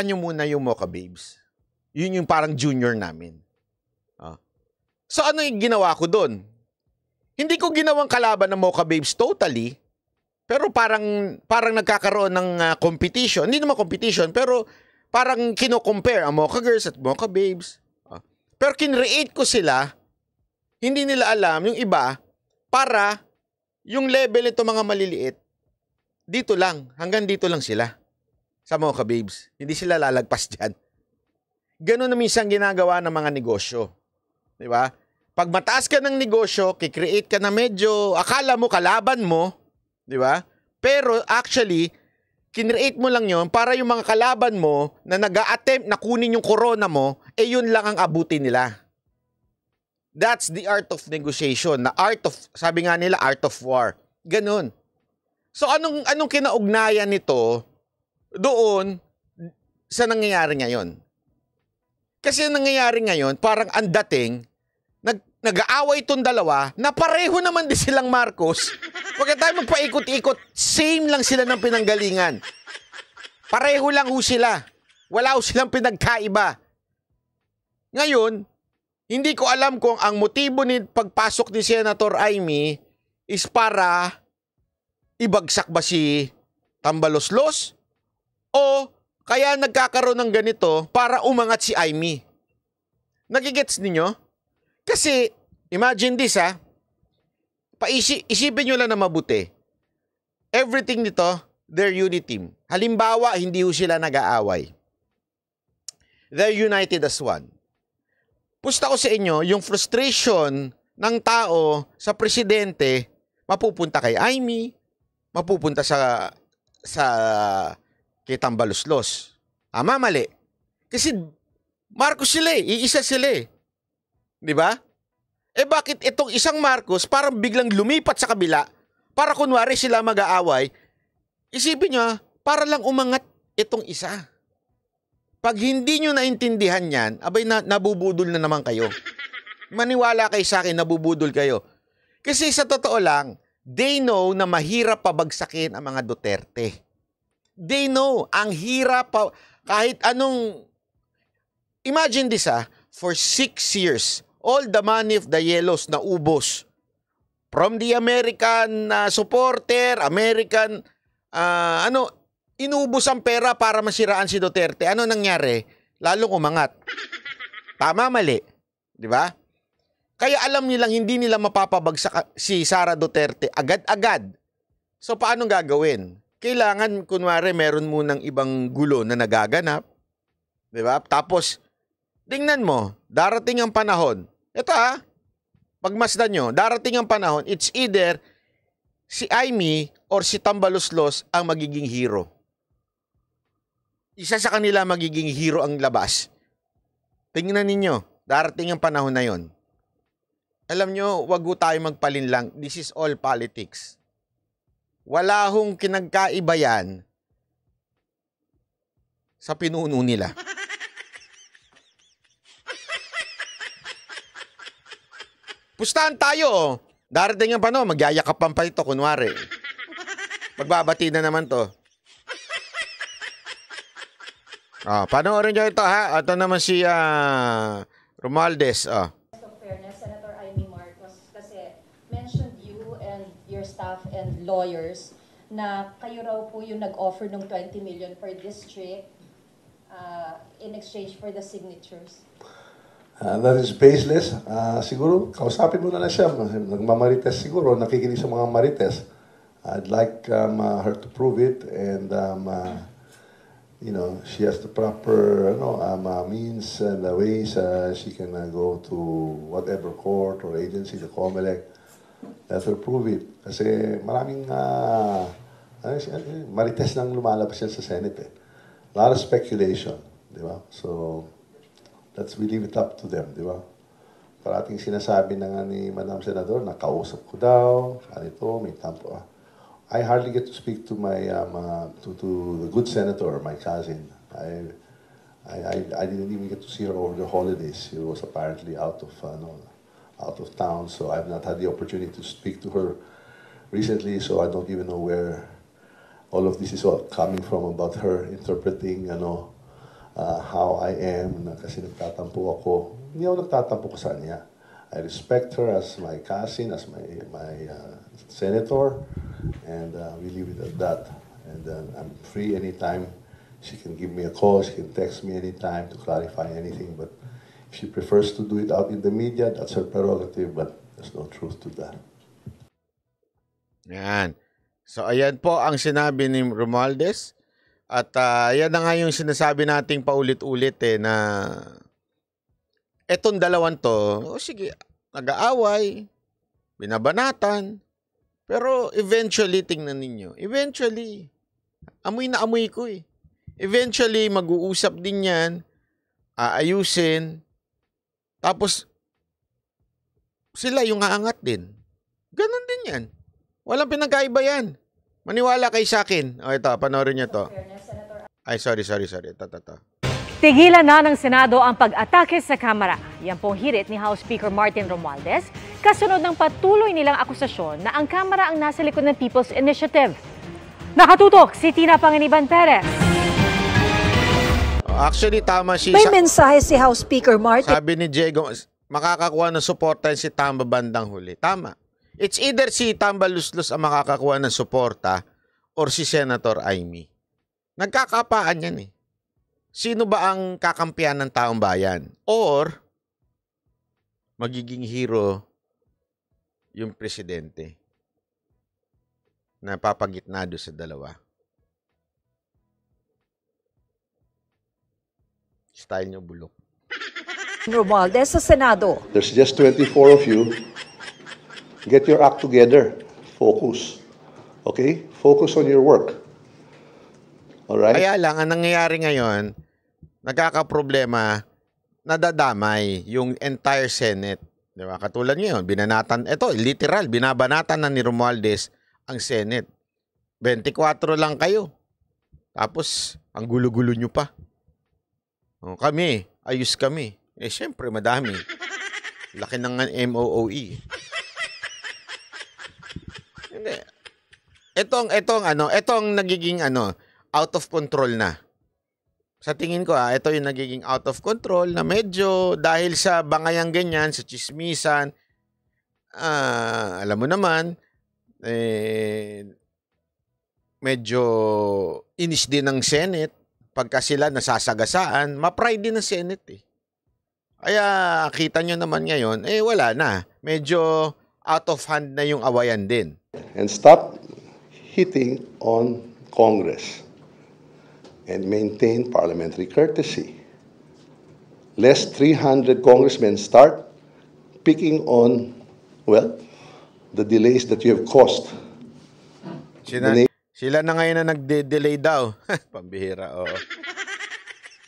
E: nyo muna yung Mocha Babes. Yun yung parang junior namin. So ano yung ginawa ko doon? Hindi ko ginawang kalaban ng Mocha Babes totally, Pero parang nagkakaroon ng competition. Hindi naman competition, pero parang kino-compare ang Mocha Girls at Mocha Babes. Pero kinreate ko sila, hindi nila alam yung iba, para yung level ito mga maliliit, dito lang, hanggang dito lang sila sa Mocha Babes. Hindi sila lalagpas dyan. Ganun na minsan ginagawa ng mga negosyo. Di ba? Pag mataas ka ng negosyo, kikreate ka na medyo, akala mo kalaban mo, di ba? Pero actually, kinreate mo lang yon para yung mga kalaban mo na nag-a-attempt na kunin yung corona mo, yun lang ang abutin nila. That's the art of negotiation. Sabi nga nila, art of war. Ganun. So anong kinaugnayan nito doon sa nangyayari ngayon? Kasi ang nangyayari ngayon, parang ang dating, nag-aaway itong dalawa, na pareho naman din silang Marcos. Huwag tayo magpaikot-ikot, same lang sila ng pinanggalingan. Pareho lang ho sila. Wala ho silang pinagkaiba. Ngayon, hindi ko alam kung ang motibo ni pagpasok ni Senator Amy is para ibagsak ba si Tambaloslos o kaya nagkakaroon ng ganito para umangat si Amy. Nagigets ninyo? Kasi, imagine this isipin nyo lang na mabuti. Everything nito, they're unity team. Halimbawa, hindi ho sila nag-aaway. They're united as one. Pusta ko sa inyo, yung frustration ng tao sa presidente, mapupunta kay Amy, mapupunta sa kay Tambaloslos. Mali. Kasi Marcos sila iisa sila Di ba? Bakit itong isang Marcos parang biglang lumipat sa kabila para kunwari sila mag-aaway? Isipin nyo, para lang umangat itong isa. Pag hindi nyo naintindihan yan, nabubudol na naman kayo. Maniwala kayo sa akin, nabubudol kayo. Kasi sa totoo lang, they know na mahirap pabagsakin ang mga Duterte. They know, ang hirap kahit anong... Imagine this for 6 years, all the money of the Yellows na ubos. From the American supporter, American, inubos ang pera para masiraan si Duterte. Ano nangyari? Lalong umangat. Tama, mali. Di ba? Kaya alam nilang hindi nila mapapabagsak si Sara Duterte agad-agad. So, paano gagawin? Kailangan, kunwari, meron munang ibang gulo na nagaganap. Di ba? Tapos, tingnan mo, darating ang panahon. Ito pagmasdan nyo, darating ang panahon, it's either si Amy or si Tambaloslos ang magiging hero. Isa sa kanila magiging hero ang labas. Tingnan ninyo, darating ang panahon na yon. Alam nyo, wag ho tayo magpalinlang. This is all politics. Wala hong kinagkaiba yan sa pinuno nila. Pustahan tayo. Darating ang panahon, magyayakapan pa ito, kunwari. Magbabati na naman to. Panoorin nyo ito Ito naman si Romualdez.
J: Fairness, Senator Amy Marcos, kasi mentioned you and your staff and lawyers na kayo raw po yung nag-offer ng 20 million per district in exchange for the signatures.
K: That is baseless. Siguro, kausapin mo na siya. Nagmamarites siguro, nakikinig sa mga marites. I'd like her to prove it, and she has the proper means and ways she can go to whatever court or agency, the COMELEC. Let her prove it. Kasi maraming marites nang lumalabas yan sa Senate. A lot of speculation, di ba? So, we leave it up to them, di ba? Parating sinasabi na nga ni Madam Senador, nakausap ko daw, ganito, may tampo. I hardly get to speak to my to the good senator, my cousin. I didn't even get to see her over the holidays. She was apparently out of town, so I've not had the opportunity to speak to her recently. So I don't even know where all of this is all coming from about her interpreting, how I am, kasi nagtatampo ako. Hindi ako nagtatampo ko sa kanya. I respect her as my cousin, as my senator. And we leave it at that. And then I'm free anytime. She can give me a call, she can text me anytime to clarify anything. But if she prefers to do it out in the media, that's her prerogative, but there's no truth to that.
E: Yan. So, ayan po ang sinabi ni Romualdez. At yan na nga yung sinasabi nating paulit-ulit na etong dalawan to, sige, nag-aaway, binabanatan, pero eventually, tingnan ninyo, eventually, amoy na amoy ko eh. Eventually, mag-uusap din yan, aayusin, tapos, sila yung aangat din. Ganon din yan. Walang pinagkaiba yan. Maniwala kay sa akin. O ito, panoorin niyo to. Ay, sorry. Ito.
L: Tigilan na ng Senado ang pag-atake sa Kamara. Yan pong hirit ni House Speaker Martin Romualdez, kasunod ng patuloy nilang akusasyon na ang Kamara ang nasa likod ng People's Initiative. Nakatutok si Tina Panganiban Perez.
E: Actually, tama si...
M: May mensahe si House Speaker Martin.
E: Sabi ni Diego, makakakuha ng suporta si Tamba bandang huli. Tama. It's either si Tamba Luslos ang makakakuha ng suporta or si Senator Amy. Nagkakapaan yan eh. Sino ba ang kakampiyan ng taong bayan? Or magiging hero yung presidente na papagitnado sa dalawa. Style nyo bulok.
M: Romualdez sa Senado.
K: There's just 24 of you. Get your act together. Focus. Okay? Focus on your work. Alright?
E: Kaya lang, ang nangyayari ngayon, nagkakaproblema, nadadamay yung entire Senate. Diba? Katulad ngayon, binanatan, ito, literal, binabanatan na ni Romualdez ang Senate. 24 lang kayo. Tapos, ang gulo-gulo nyo pa. O, kami, ayos kami. Eh, syempre, madami. Laki ng MOOE. Hindi. Itong nagiging out of control na. Sa tingin ko, ito yung nagiging out of control na medyo dahil sa bangayang ganyan, sa chismisan, alam mo naman, medyo inis din ng Senate pagka sila nasasagasaan, ma-pride din ng Senate eh. Kaya kita nyo naman ngayon, wala na. Medyo out of hand na yung awayan din.
K: And stop hitting on Congress and maintain parliamentary courtesy. Lest 300 congressmen start picking on, well, the delays that you have caused.
E: Sila na ngayon na nagde-delay daw. Pambihira, oo.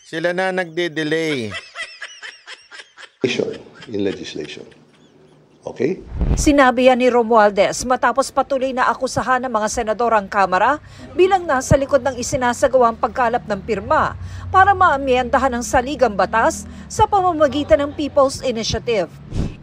E: Sila na nagde-delay.
K: In legislation. Okay?
M: Sinabi yan ni Romualdez matapos patuloy na akusahan ng mga senador ang Kamara bilang nasa likod ng isinasagawang pagkalap ng pirma para maamyendahan ang saligang batas sa pamamagitan ng People's Initiative.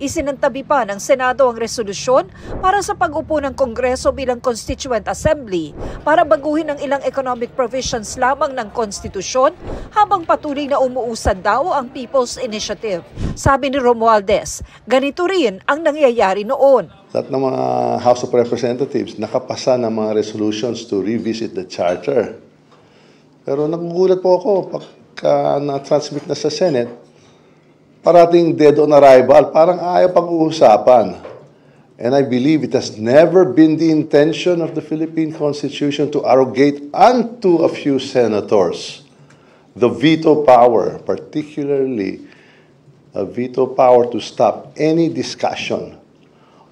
M: Isinantabi pa ng Senado ang resolusyon para sa pag-upo ng Kongreso bilang Constituent Assembly para baguhin ang ilang economic provisions lamang ng konstitusyon habang patuloy na umuusad daw ang People's Initiative. Sabi ni Romualdez, ganito rin ang nangyayari noon.
K: Lahat ng mga House of Representatives nakapasa ng mga resolutions to revisit the charter. Pero nagugulat po ako pagka na-transmit na sa Senate, parating dead on arrival, parang ayaw pag-uusapan. And I believe it has never been the intention of the Philippine Constitution to arrogate unto a few senators the veto power, particularly a veto power to stop any discussion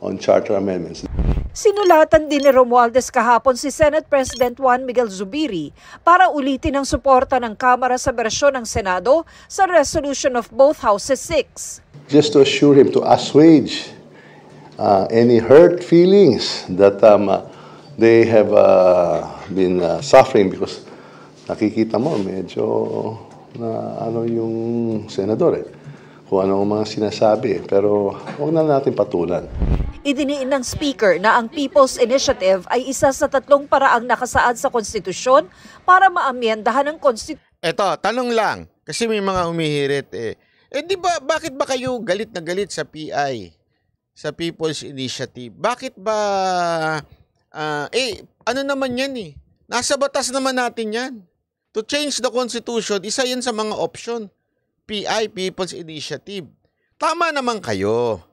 K: on charter amendments.
M: Sinulatan din ni Romualdez kahapon si Senate President Juan Miguel Zubiri para ulitin ang suporta ng Kamara sa bersyon ng Senado sa resolution of both Houses 6.
K: Just to assure him to assuage any hurt feelings that they have been suffering because nakikita mo medyo na yung senador kung ano ang mga sinasabi pero huwag na natin patulan.
M: Idiniin ng Speaker na ang People's Initiative ay isa sa 3 paraang nakasaad sa konstitusyon para maamyendahan ang konstitusyon.
E: Eto, tanong lang, kasi may mga humihirit di ba, bakit ba kayo galit na galit sa PI, sa People's Initiative? Bakit ba ano naman yan eh. Nasa batas naman natin yan. To change the Constitution, isa yan sa mga option. PI, People's Initiative. Tama naman kayo.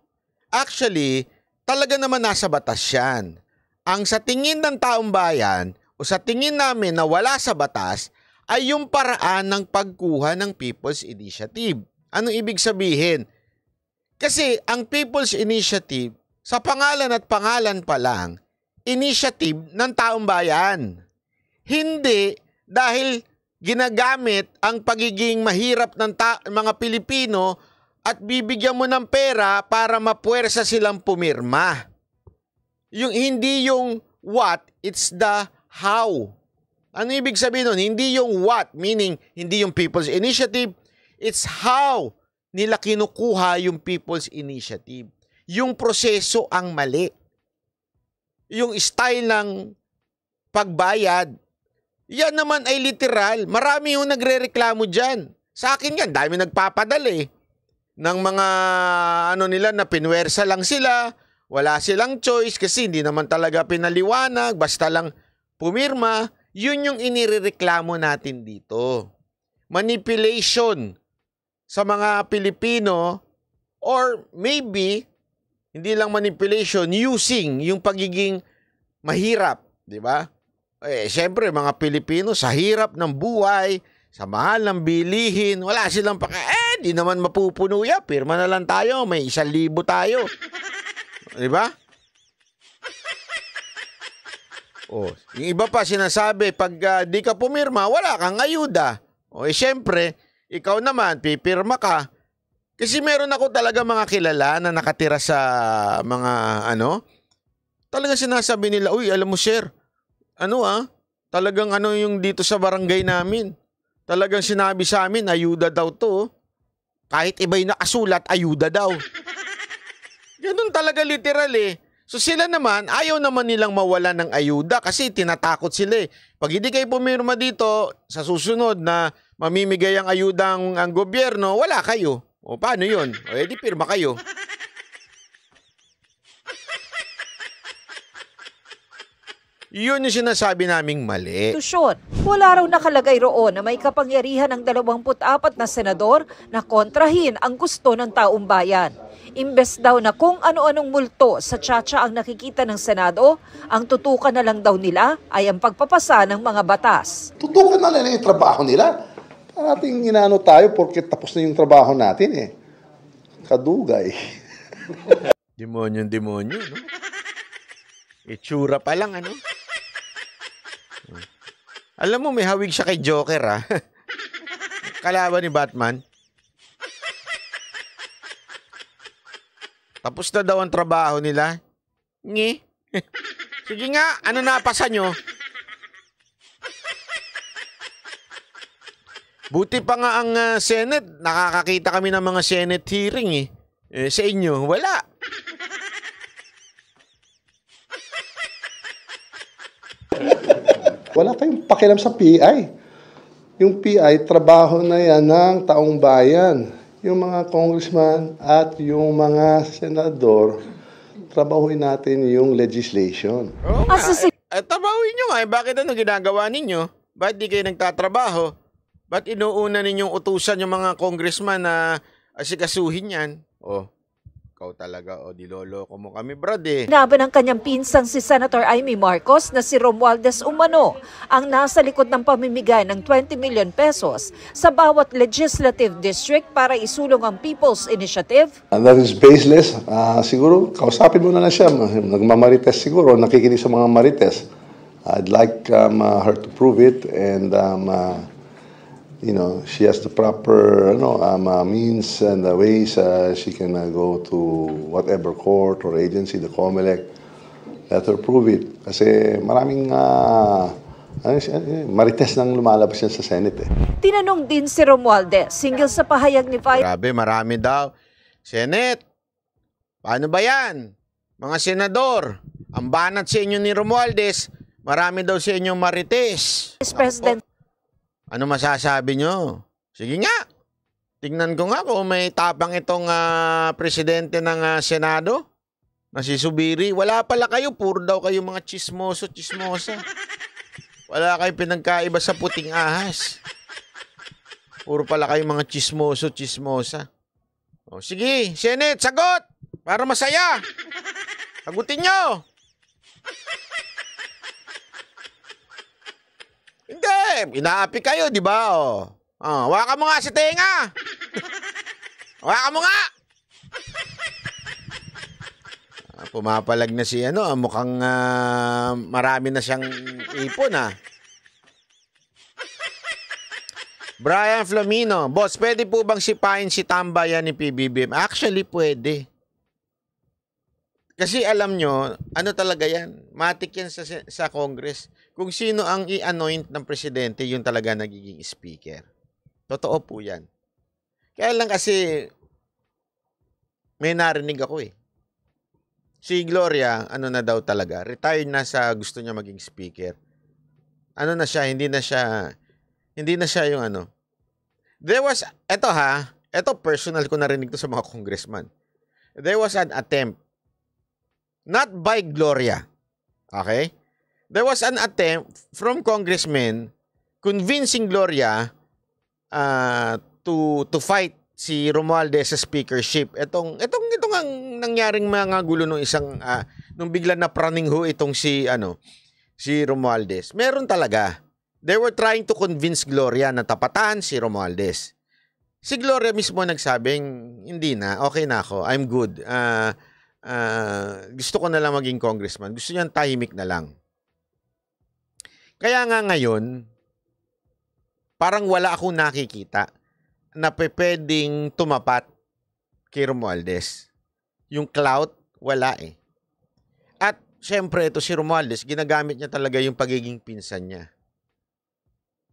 E: Actually, talaga naman nasa batas yan. Ang sa tingin ng taong bayan o sa tingin namin na wala sa batas ay yung paraan ng pagkuha ng People's Initiative. Anong ibig sabihin? Kasi ang People's Initiative, sa pangalan at pangalan pa lang, initiative ng taong bayan. Hindi dahil ginagamit ang pagiging mahirap ng mga Pilipino at bibigyan mo ng pera para mapuwersa silang pumirma. Hindi yung what, it's the how. Ano ibig sabihin nun? Hindi yung what, meaning hindi yung People's Initiative, it's how nila kinukuha yung People's Initiative. Yung proseso ang mali. Yung style ng pagbayad, yan naman ay literal. Marami yung nagre-reklamo dyan. Sa akin yan, dami nagpapadali ng mga nila na pinwersa lang sila, wala silang choice kasi hindi naman talaga pinaliwanag, basta lang pumirma. Yun yung inireklamo natin dito. Manipulation sa mga Pilipino or maybe hindi lang manipulation, using yung pagiging mahirap, di ba? Siyempre, mga Pilipino sa hirap ng buhay, sa mahal ng bilihin, wala silang di naman mapupuno yan. Pirma na lang tayo, may 1,000 tayo. Di ba? Yung iba pa sinasabi, pag di ka pumirma, wala kang ayuda. Siyempre, ikaw naman, pipirma ka. Kasi meron ako talaga mga kilala na nakatira sa mga talaga sinasabi nila, uy, alam mo sir, talagang yung dito sa barangay namin. Talagang sinabi sa amin, ayuda daw to. Kahit iba'y nakasulat, ayuda daw. Ganun talaga literal eh. So sila naman, ayaw naman nilang mawala ng ayuda kasi tinatakot sila eh. Pag hindi kayo pumirma dito, sa susunod na mamimigay ang ayuda ang gobyerno, wala kayo. Paano yun? Di pirma kayo. Yun yung sinasabi naming mali.
M: Wala raw nakalagay roon na may kapangyarihan ng 24 na senador na kontrahin ang gusto ng taong bayan. Imbes daw na kung ano-anong multo sa tsatsa ang nakikita ng Senado, ang tutukan na lang daw nila ay ang pagpapasa ng mga batas.
K: Tutukan na lang yung trabaho nila. Parating inaano tayo porque tapos na yung trabaho natin eh. Kadugay.
E: Demonyo, no? Itsura pa lang, Alam mo, may hawig siya kay Joker, ha? Kalaban ni Batman. Tapos na daw ang trabaho nila. Ngi. Sige nga, ano napasa nyo? Buti pa nga ang Senate, nakakakita kami ng mga Senate hearing sa inyo, wala.
K: Wala kayong pakialam sa PI. Yung PI, trabaho na yan ng taong bayan. Yung mga congressman at yung mga senador, trabahuin natin yung legislation.
E: Trabahuin nyo nga, bakit ginagawa ninyo? Bakit di kayo nagtatrabaho? Ba't inuuna ninyong utusan yung mga congressman na asikasuhin yan? Ikaw talaga, diloloko mo kami, brad eh.
M: Laban ng kanyang pinsang si Senator Amy Marcos na si Romualdez umano ang nasa likod ng pamimigay ng 20 million pesos sa bawat legislative district para isulong ang People's Initiative.
K: And that is baseless. Siguro, kausapin mo na siya. Nagmamarites siguro, nakikinig sa mga marites. I'd like her to prove it and she has the proper means and the ways she can go to whatever court or agency, the COMELEC, let her prove it. Kasi maraming marites nang lumalabas yan sa Senate.
M: Tinanong din si Romualdez, single sa pahayag ni Vice.
E: Grabe, marami daw. Senate, paano ba yan? Mga senador, ang banat sa inyo ni Romualdez, marami daw sa inyong marites.
M: President.
E: Ano masasabi nyo? Sige nga. Tingnan ko nga kung may tapang itong presidente ng Senado. Na si Subiri, wala pala kayo, puro daw kayo mga chismosa. Wala kayong pinagkaiba sa puting ahas. Puro pala kayo mga chismosa. O, sige, Senate, sagot! Para masaya. Sagutin nyo. Hindi, inaapi kayo, di ba? O. Hawakan mo nga sa tenga. Hawakan mo nga. Pumapalag na si mukhang marami na siyang ipon Brian Flamino, boss, pwede po bang sipain si Tambayan ni PBBM? Actually, pwede. Kasi alam nyo, ano talaga yan? Matik yan sa Congress. Kung sino ang i-anoint ng presidente, yun talaga nagiging speaker. Totoo po yan. Kaya lang kasi, may narinig ako Si Gloria, ano na daw talaga, retired na sa gusto niya maging speaker. Ano na siya, hindi na siya yung There was, eto personal ko narinig to sa mga congressman. There was an attempt, not by Gloria, okay? There was an attempt from congressmen convincing Gloria to fight si Romualdez sa speakership. Itong ang nangyaring mga gulo nung nung bigla na praning itong si Romualdez. Meron talaga. They were trying to convince Gloria na tapatan si Romualdez. Si Gloria mismo nagsabing, hindi na, okay na ako, I'm good. Gusto ko na lang maging congressman. Gusto niya tahimik na lang. Kaya nga ngayon, parang wala akong nakikita na pwedeng tumapat kay Romualdez. Yung clout, wala At syempre, ito si Romualdez, ginagamit niya talaga yung pagiging pinsan niya.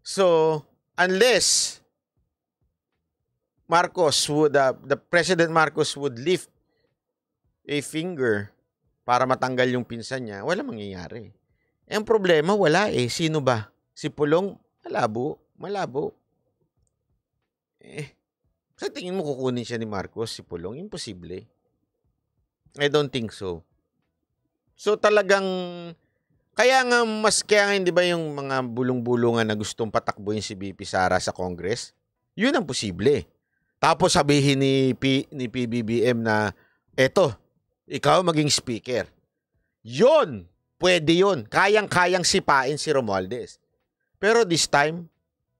E: So, unless the President Marcos would lift a finger para matanggal yung pinsan niya, wala mangyayari. Ang problema, wala Sino ba? Si Pulong, malabo. Sa tingin mo kukunin siya ni Marcos, si Pulong? Imposible. I don't think so. So talagang, kaya nga hindi ba yung mga bulong-bulungan na gustong patakbuhin si BP Sara sa Congress? Yun ang posible. Tapos sabihin ni PBBM na, ikaw maging speaker. Yun! Pwede yun. Kayang-kayang sipain si Romualdez. Pero this time,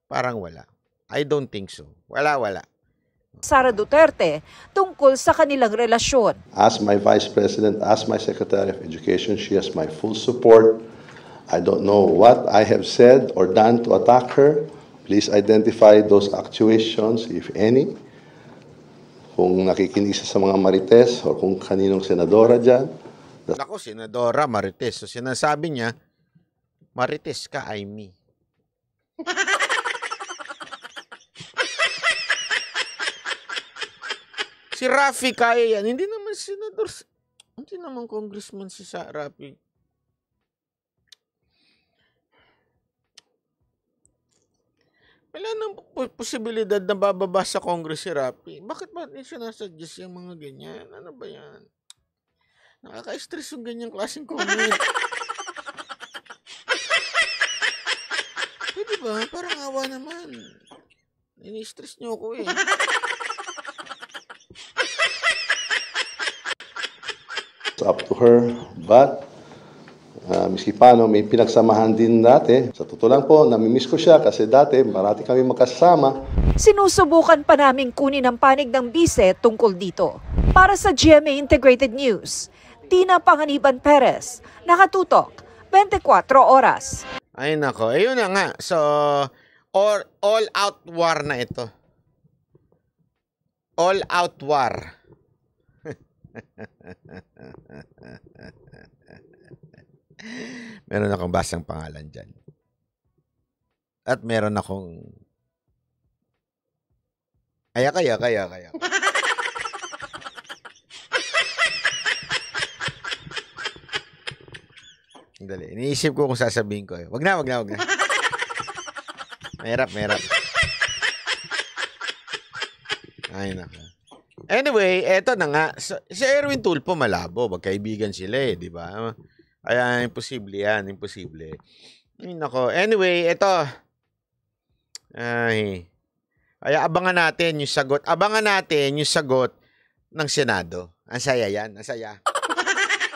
E: parang wala. I don't think so. Wala.
M: Sara Duterte tungkol sa kanilang relasyon.
K: As my Vice President, as my Secretary of Education, she has my full support. I don't know what I have said or done to attack her. Please identify those actuations, if any. Kung nakikinig sa mga Marites o kung kaninong senadora dyan.
E: Ako, senadora, Marites. So sinasabi niya, Marites ka, Amy. Si Rafi kaya yan. Hindi naman senador. Hindi naman congressman si Rafi. Wala nang posibilidad na bababa sa Congress si Rafi. Bakit ba siya nasuggest yung mga ganyan? Ano ba yan? Nakaka-stress yung ganyang klaseng comment. Pwede ba? Parang awa naman. Ini-stress niyo ako
K: It's up to her, but miski paano, may pinagsamahan din dati. Sa totoo lang po, namimiss ko siya kasi dati marati kami magkasama.
M: Sinusubukan pa naming kunin ang panig ng bise tungkol dito. Para sa GMA Integrated News, Tina Panganiban Perez, nakatutok, 24 oras.
E: Ay nako, ayun na nga. So, all-out war na ito. All-out war. Meron akong basang pangalan dyan. At meron akong kaya. Dali, iniisip ko kung sasabihin ko. Wag na. Mahirap. Ay nako. Anyway, eto na nga. Si Erwin Tulfo malabo. Magkaibigan sila eh, di ba? Kaya imposible yan. Imposible. Nako. Anyway, eto. Ay. Kaya abangan natin yung sagot. Abangan natin yung sagot ng Senado. Ang saya yan. Ang saya.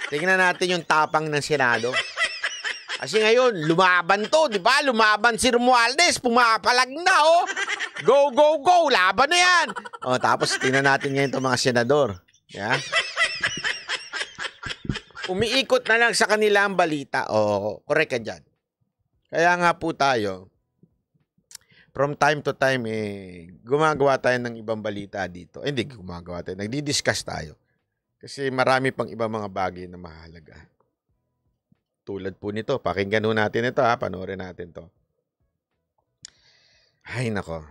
E: Tingnan natin yung tapang ng Senado. Kasi ngayon, lumaban to, di ba? Lumaban si Romualdez, pumapalag na, oh. Go, go, go, laban na yan. Oh, tapos tingnan natin ngayon itong mga senador. Yeah? Umiikot na lang sa kanila ang balita. Oh, correct ka dyan. Kaya nga po tayo, from time to time, gumagawa tayo ng ibang balita dito. Hindi gumagawa tayo, nagdi-discuss tayo. Kasi marami pang ibang mga bagay na mahalaga. Tulad po nito, pakinggan ho natin ito ha, panoorin natin to. Ay nako,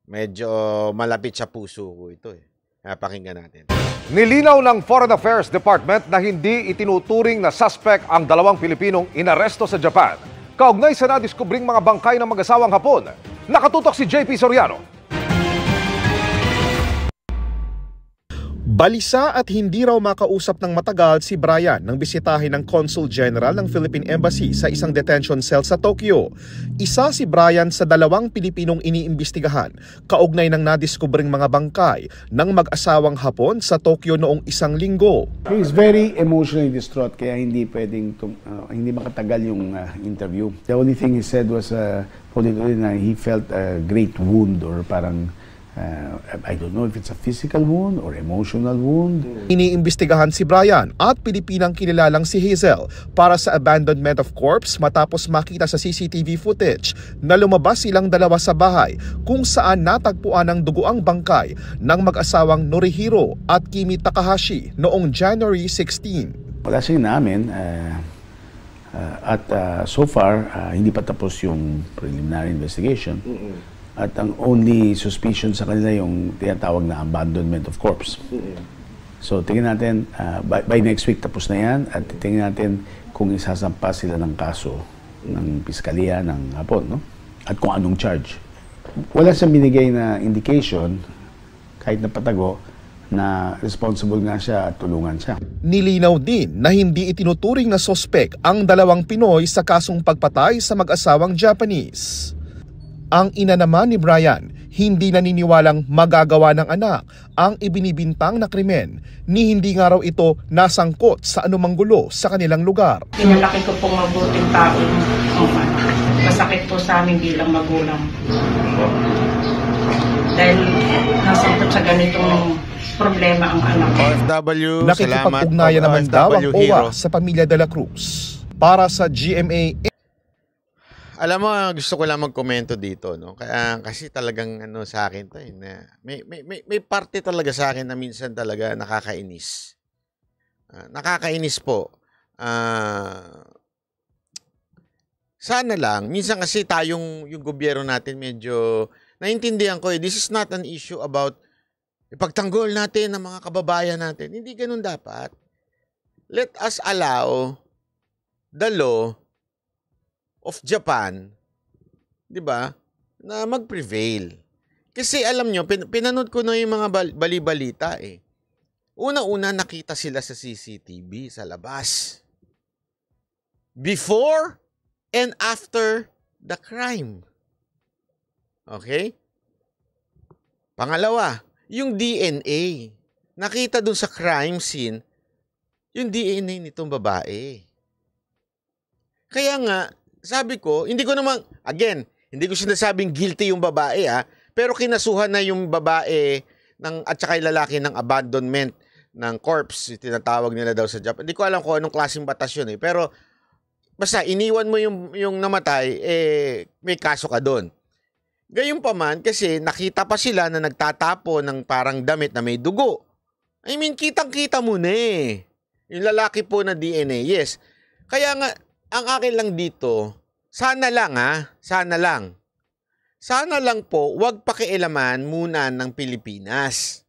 E: medyo malapit sa puso ko ito eh. Pakinggan natin.
N: Nilinaw ng Foreign Affairs Department na hindi itinuturing na suspect ang 2 Pilipinong inaresto sa Japan. Kaugnay sa nadiskubring mga bangkay ng mag-asawang Hapon. Nakatutok si JP Soriano.
O: Balisa at hindi raw makausap ng matagal si Brian nang bisitahin ng Consul General ng Philippine Embassy sa isang detention cell sa Tokyo. Isa si Brian sa 2 Pilipinong iniimbestigahan kaugnay ng nadiskubring mga bangkay ng mag-asawang Hapon sa Tokyo noong 1 linggo.
P: He is very emotionally distraught kaya hindi pwedeng hindi makatagal yung interview. The only thing he said was he felt a great wound or parang I don't know if it's a physical wound or emotional wound.
O: Iniimbestigahan si Brian at Pilipinang kinilalang si Hazel para sa abandonment of corpse matapos makita sa CCTV footage na lumabas silang dalawa sa bahay kung saan natagpuan ang duguang bangkay ng mag-asawang Norihiro at Kimi Takahashi noong January 16.
P: Wala siyang namin at so far hindi pa tapos yung preliminary investigation. At ang only suspicion sa kanila yung tinatawag na abandonment of corpse. So tingnan natin, by next week tapos na yan at tingnan natin kung isasampa sila ng kaso ng Piskalya ng Hapon, no? At kung anong charge. Wala siyang binigay na indication, kahit na patago, na responsible nga siya at tulungan siya.
O: Nilinaw din na hindi itinuturing na sospek ang 2 Pinoy sa kasong pagpatay sa mag-asawang Japanese. Ang ina naman ni Brian, hindi naniniwalang magagawa ng anak ang ibinibintang na krimen ni hindi nga raw ito nasangkot sa anumang gulo sa kanilang lugar.
Q: Pinalaki ko pong mabuting tao ang anak. Masakit po sa amin bilang magulang. Dahil nasangkot sa ganitong problema ang anak.
E: OFW, salamat.
O: Nakikipag-ugnayan naman daw ang OWA sa pamilya de la Cruz. Para sa GMA.
E: Alam mo, gusto ko lang magkomento dito, no? Kaya kasi talagang sa akin 'to, na may parte talaga sa akin na minsan talaga nakakainis. Nakakainis po. Sana lang minsan kasi yung gobyerno natin medyo naiintindihan ko this is not an issue about ipagtanggol natin ng mga kababayan natin. Hindi ganoon dapat. Let us allow the law of Japan, 'di ba, na mag-prevail. Kasi alam nyo, pinanood ko na yung mga bali-balita eh. Una-una nakita sila sa CCTV sa labas. Before and after the crime. Okay? Pangalawa, yung DNA. Nakita dun sa crime scene, yung DNA nitong babae. Kaya nga, sabi ko, hindi ko sinasabing guilty yung babae pero kinasuhan na yung babae at saka yung lalaki ng abandonment ng corpse, tinatawag nila daw sa Japan. Hindi ko alam kung anong klaseng batas yun pero basta iniwan mo yung namatay, may kaso ka doon. Gayunpaman, kasi nakita pa sila na nagtatapo ng parang damit na may dugo. I mean, kitang-kita mo na eh. Yung lalaki po na DNA, yes. Kaya nga, ang akin lang dito, sana lang po, wag pakialaman muna ng Pilipinas.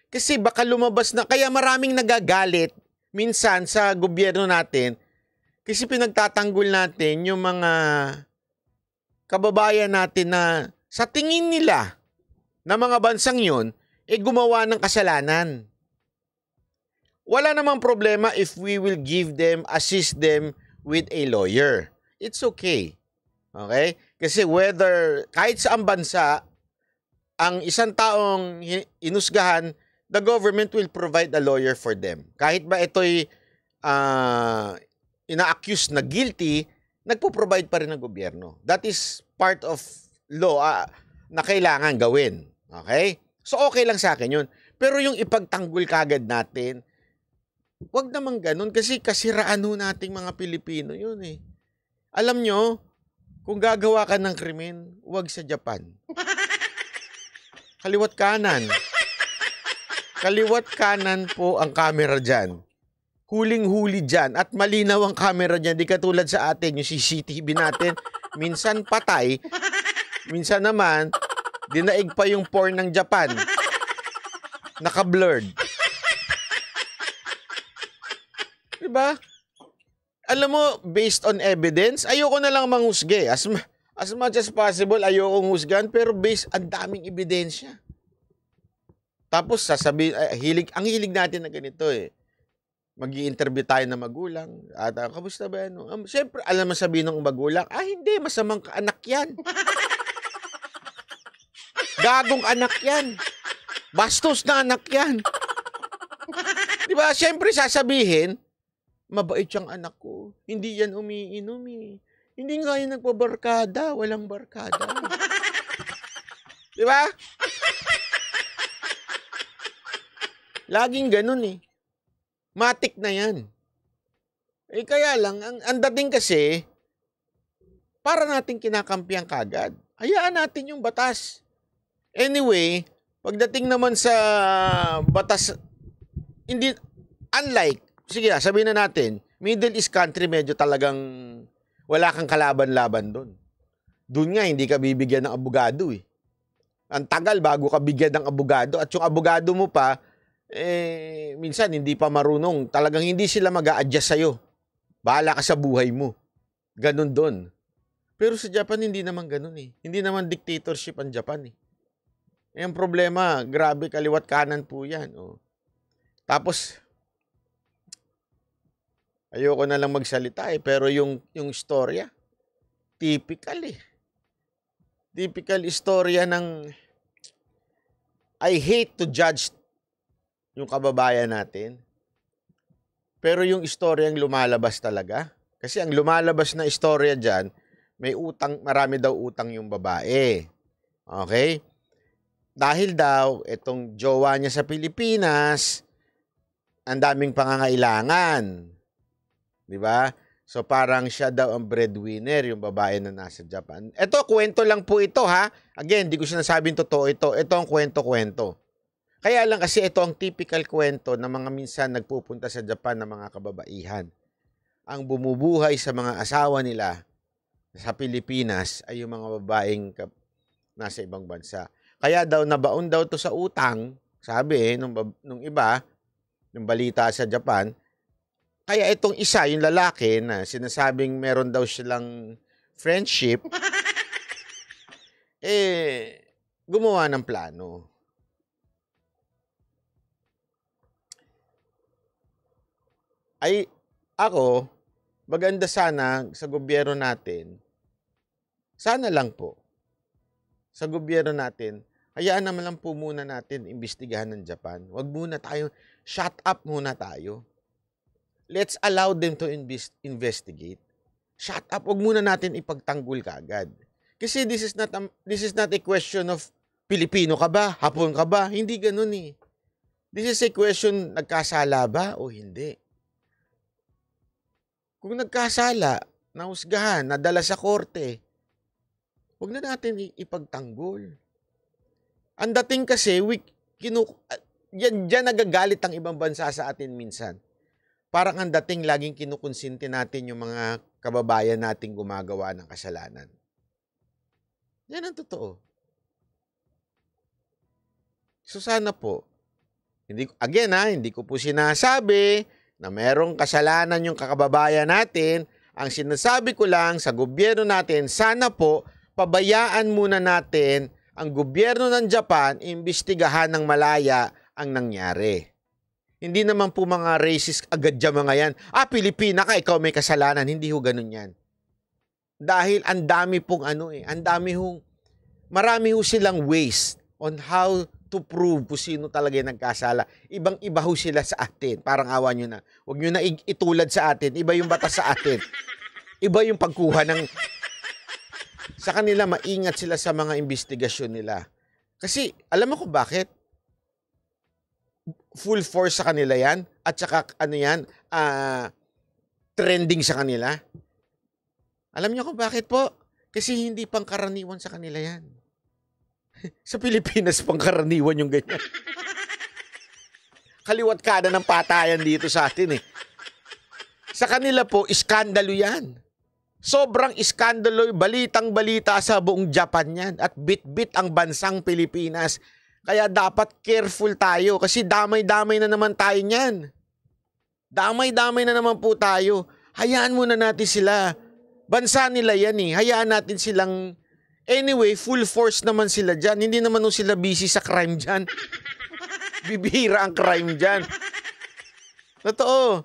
E: Kasi baka lumabas na, kaya maraming nagagalit minsan sa gobyerno natin, kasi pinagtatanggol natin yung mga kababayan natin na sa tingin nila na mga bansang yun, gumawa ng kasalanan. Wala namang problema if we will give them, assist them with a lawyer. It's okay. Okay? Kasi whether, kahit saang bansa, ang isang taong inusgahan, the government will provide a lawyer for them. Kahit ba ito'y ina-accuse na guilty, nagpo-provide pa rin ng gobyerno. That is part of law na kailangan gawin. Okay? So okay lang sa akin yun. Pero yung ipagtanggol kagad natin, wag naman ganun kasi kasiraan ho nating mga Pilipino yun eh. Alam nyo, kung gagawa ka ng krimen, wag sa Japan. Kaliwat kanan. Kaliwat kanan po ang camera dyan. Huling-huli dyan. At malinaw ang camera dyan. Di katulad sa atin, yung CCTV natin, minsan patay, minsan naman, dinaig pa yung porn ng Japan. Naka-blurred. Diba? Alam mo, based on evidence, ayoko na lang manghusga. As much as possible, ayokong husgan, pero based, ang daming ebidensya. Tapos, sasabihin, ang hilig natin na ganito eh. Mag-i-interview tayo na magulang. At, kamusta ba yan? Siyempre, alam mo sabihin ng magulang, hindi, masamang anak yan. Gagong anak yan. Bastos na anak yan. Diba? Siyempre, sasabihin, mabait siyang anak ko. Hindi yan umiinom eh. Hindi nga yan nagpabarkada. Walang barkada. Diba? Laging ganun eh. Matik na yan. Kaya lang, ang dating kasi, para natin kinakampihan kagad. Hayaan natin yung batas. Anyway, pagdating naman sa batas, hindi, unlike, sige, sabihin na natin, Middle East country medyo talagang wala kang kalaban-laban doon. Doon nga, hindi ka bibigyan ng abogado eh. Ang tagal bago ka bigyan ng abogado. At yung abogado mo pa, minsan hindi pa marunong. Talagang hindi sila mag-a-adjust sa'yo. Bahala ka sa buhay mo. Ganon doon. Pero sa Japan, hindi naman ganon eh. Hindi naman dictatorship ang Japan eh. Ang problema, grabe kaliwat kanan po yan. Oh. Tapos, ayoko na lang magsalita eh, pero yung istorya, typical eh. Typical istorya ng, I hate to judge yung kababayan natin, pero yung istoryang lumalabas talaga, kasi ang lumalabas na istorya dyan, may utang, marami daw utang yung babae. Okay? Dahil daw, itong jowa niya sa Pilipinas, ang daming pangangailangan. Diba? So parang siya daw ang breadwinner, yung babae na nasa Japan. Ito, kwento lang po ito ha. Again, di ko sinasabing totoo ito. Ito ang kwento-kwento. Kaya lang kasi ito ang typical kwento na mga minsan nagpupunta sa Japan ng mga kababaihan. Ang bumubuhay sa mga asawa nila sa Pilipinas ay yung mga babaeng nasa ibang bansa. Kaya daw nabaon daw to sa utang, sabi nung iba, yung balita sa Japan. Kaya itong isa, yung lalaki na sinasabing meron daw silang friendship, gumawa ng plano. Ako, maganda sana sa gobyerno natin, sana lang po, sa gobyerno natin, hayaan naman lang po muna natin imbestigahan ng Japan. Wag muna tayo, shut up muna tayo. Let's allow them to investigate. Shut up, wag muna natin ipagtanggol kaagad. Kasi this is not a question of Pilipino ka ba, Hapon ka ba, hindi ganun eh. This is a question, nagkasala ba o hindi? Kung nagkasala, nahusgahan, nadala sa korte, huwag na natin ipagtanggol. Ang dating kasi, diyan nagagalit ang ibang bansa sa atin minsan. Parang ang dating laging kinukonsinti natin yung mga kababayan nating gumagawa ng kasalanan. Yan ang totoo. So sana po, hindi ko po sinasabi na merong kasalanan yung kakababayan natin. Ang sinasabi ko lang sa gobyerno natin, sana po, pabayaan muna natin ang gobyerno ng Japan, imbestigahan ng malaya ang nangyari. Hindi naman po mga racist agad dyan mga yan. Pilipina ka, ikaw may kasalanan. Hindi ho ganun yan. Dahil ang dami pong marami ho silang ways on how to prove kung sino talaga yung nagkasala. Ibang-iba ho sila sa atin. Parang awa nyo na. Huwag nyo na itulad sa atin. Iba yung batas sa atin. Iba yung pagkuha ng... Sa kanila, maingat sila sa mga investigasyon nila. Kasi, alam mo kung bakit? Full force sa kanila yan. At saka, trending sa kanila. Alam nyo kung bakit po? Kasi hindi pangkaraniwan sa kanila yan. Sa Pilipinas, pangkaraniwan yung ganyan. Kaliwat kada ng patayan dito sa atin eh. Sa kanila po, iskandalo yan. Sobrang iskandalo, balitang-balita sa buong Japan yan. At bit-bit ang bansang Pilipinas. Kaya dapat careful tayo kasi damay-damay na naman tayo niyan. Damay-damay na naman po tayo. Hayaan muna natin sila. Bansa nila yan eh. Hayaan natin silang... Anyway, full force naman sila dyan. Hindi naman sila busy sa crime dyan. Bibihira ang crime dyan. Totoo.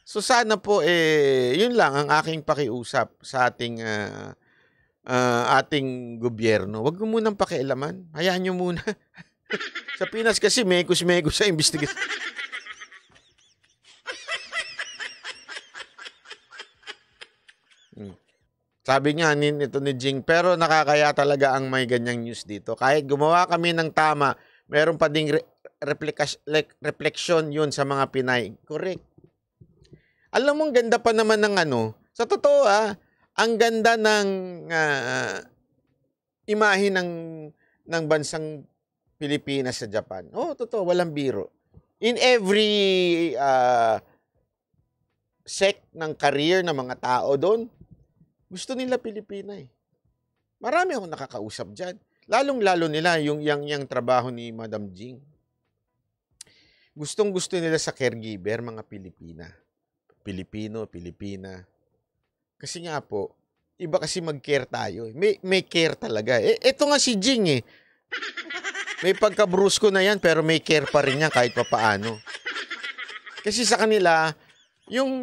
E: So sana po, yun lang ang aking pakiusap sa ating gobyerno. Huwag mo munang pakialaman. Hayaan nyo muna. Sa Pinas kasi, mekos-mekos sa investigation. Sabi niya, ito ni Jing, pero nakakaya talaga ang may ganyang news dito. Kahit gumawa kami ng tama, meron pa ding reflection yun sa mga Pinay. Correct. Alam mo, ang ganda pa naman ng sa totoo ang ganda ng imahe ng bansang Pilipinas sa Japan. Oh, totoo, walang biro. In every sect ng career ng mga tao doon, gusto nila Pilipina eh. Marami akong nakakausap dyan. Lalong-lalo nila yung trabaho ni Madam Jing. Gustong-gusto nila sa caregiver, mga Pilipino, Pilipina. Kasi nga po, iba kasi mag-care tayo. May care talaga. Ito nga si Jing eh. May pagka-brusko na yan, pero may care pa rin yan kahit papaano. Kasi sa kanila, yung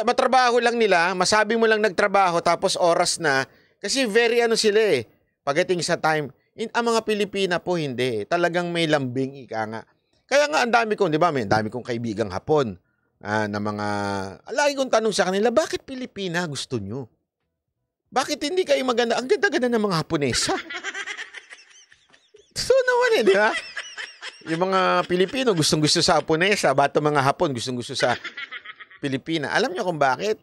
E: matrabaho lang nila, masabi mo lang nagtrabaho, tapos oras na, kasi very sila eh. Pagdating sa time, ang mga Pilipina po hindi. Talagang may lambing, ika nga. Kaya nga ang dami kong, di ba, may dami kong kaibigang Hapon na mga, lagi kong tanong sa kanila, bakit Pilipina gusto nyo? Bakit hindi kayo maganda? Ang ganda-ganda ng mga Haponesa. So naman di ba? Yung mga Pilipino gustong-gusto sa Haponesa, bato mga Hapon gustong-gusto sa Pilipina. Alam niyo kung bakit?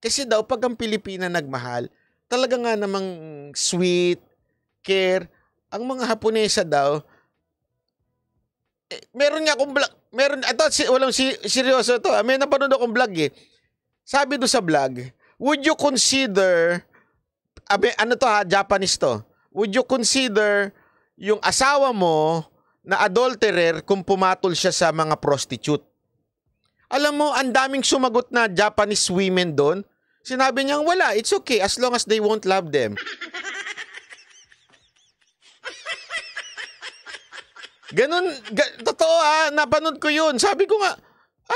E: Kasi daw pag ang Pilipina nagmahal, talaga nga namang sweet, care. Ang mga Haponesa daw, meron nga akong vlog, walang seryoso to. May napanood akong vlog eh. Sabi do sa vlog, would you consider, Japanese to, would you consider yung asawa mo na adulterer kung pumatol siya sa mga prostitute? Alam mo, ang daming sumagot na Japanese women doon. Sinabi niya, wala, it's okay as long as they won't love them. Ganun, totoo napanood ko yun. Sabi ko nga,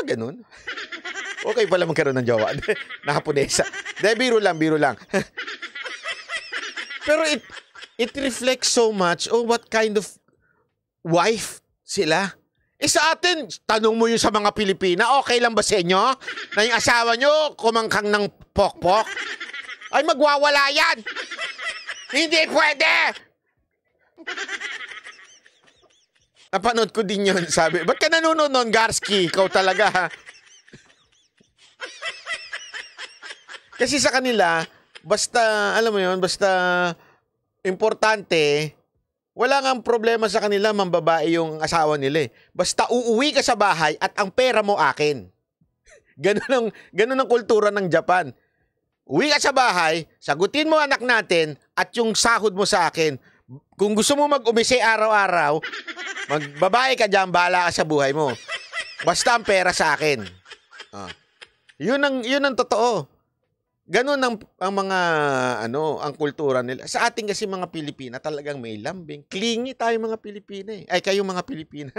E: ganun? Okay pala magkaroon ng jowa. Nakapunesa. Biro lang. Pero it reflects so much on what kind of wife sila. Sa atin, tanong mo yun sa mga Pilipina, okay lang ba sa inyo na yung asawa nyo kumangkang ng pokpok? Ay, magwawala yan! Hindi pwede! Napanood ko din yun, sabi. Ba't ka nanonood nun, Garski? Ikaw talaga, ha? Kasi sa kanila, basta, alam mo yun, basta importante, wala nga problema sa kanila, mambabae yung asawa nila eh. Basta uuwi ka sa bahay at ang pera mo akin. Ganun ang kultura ng Japan. Uwi ka sa bahay, sagutin mo anak natin at yung sahod mo sa akin. Kung gusto mo mag-umise araw-araw, magbabae ka dyan, bahala ka sa buhay mo. Basta ang pera sa akin. Yun ang totoo. Ganun ang mga ang kultura nila. Sa ating kasi mga Pilipina talagang may lambing. Clingy tayo mga Pilipina eh. Ay kayo mga Pilipina.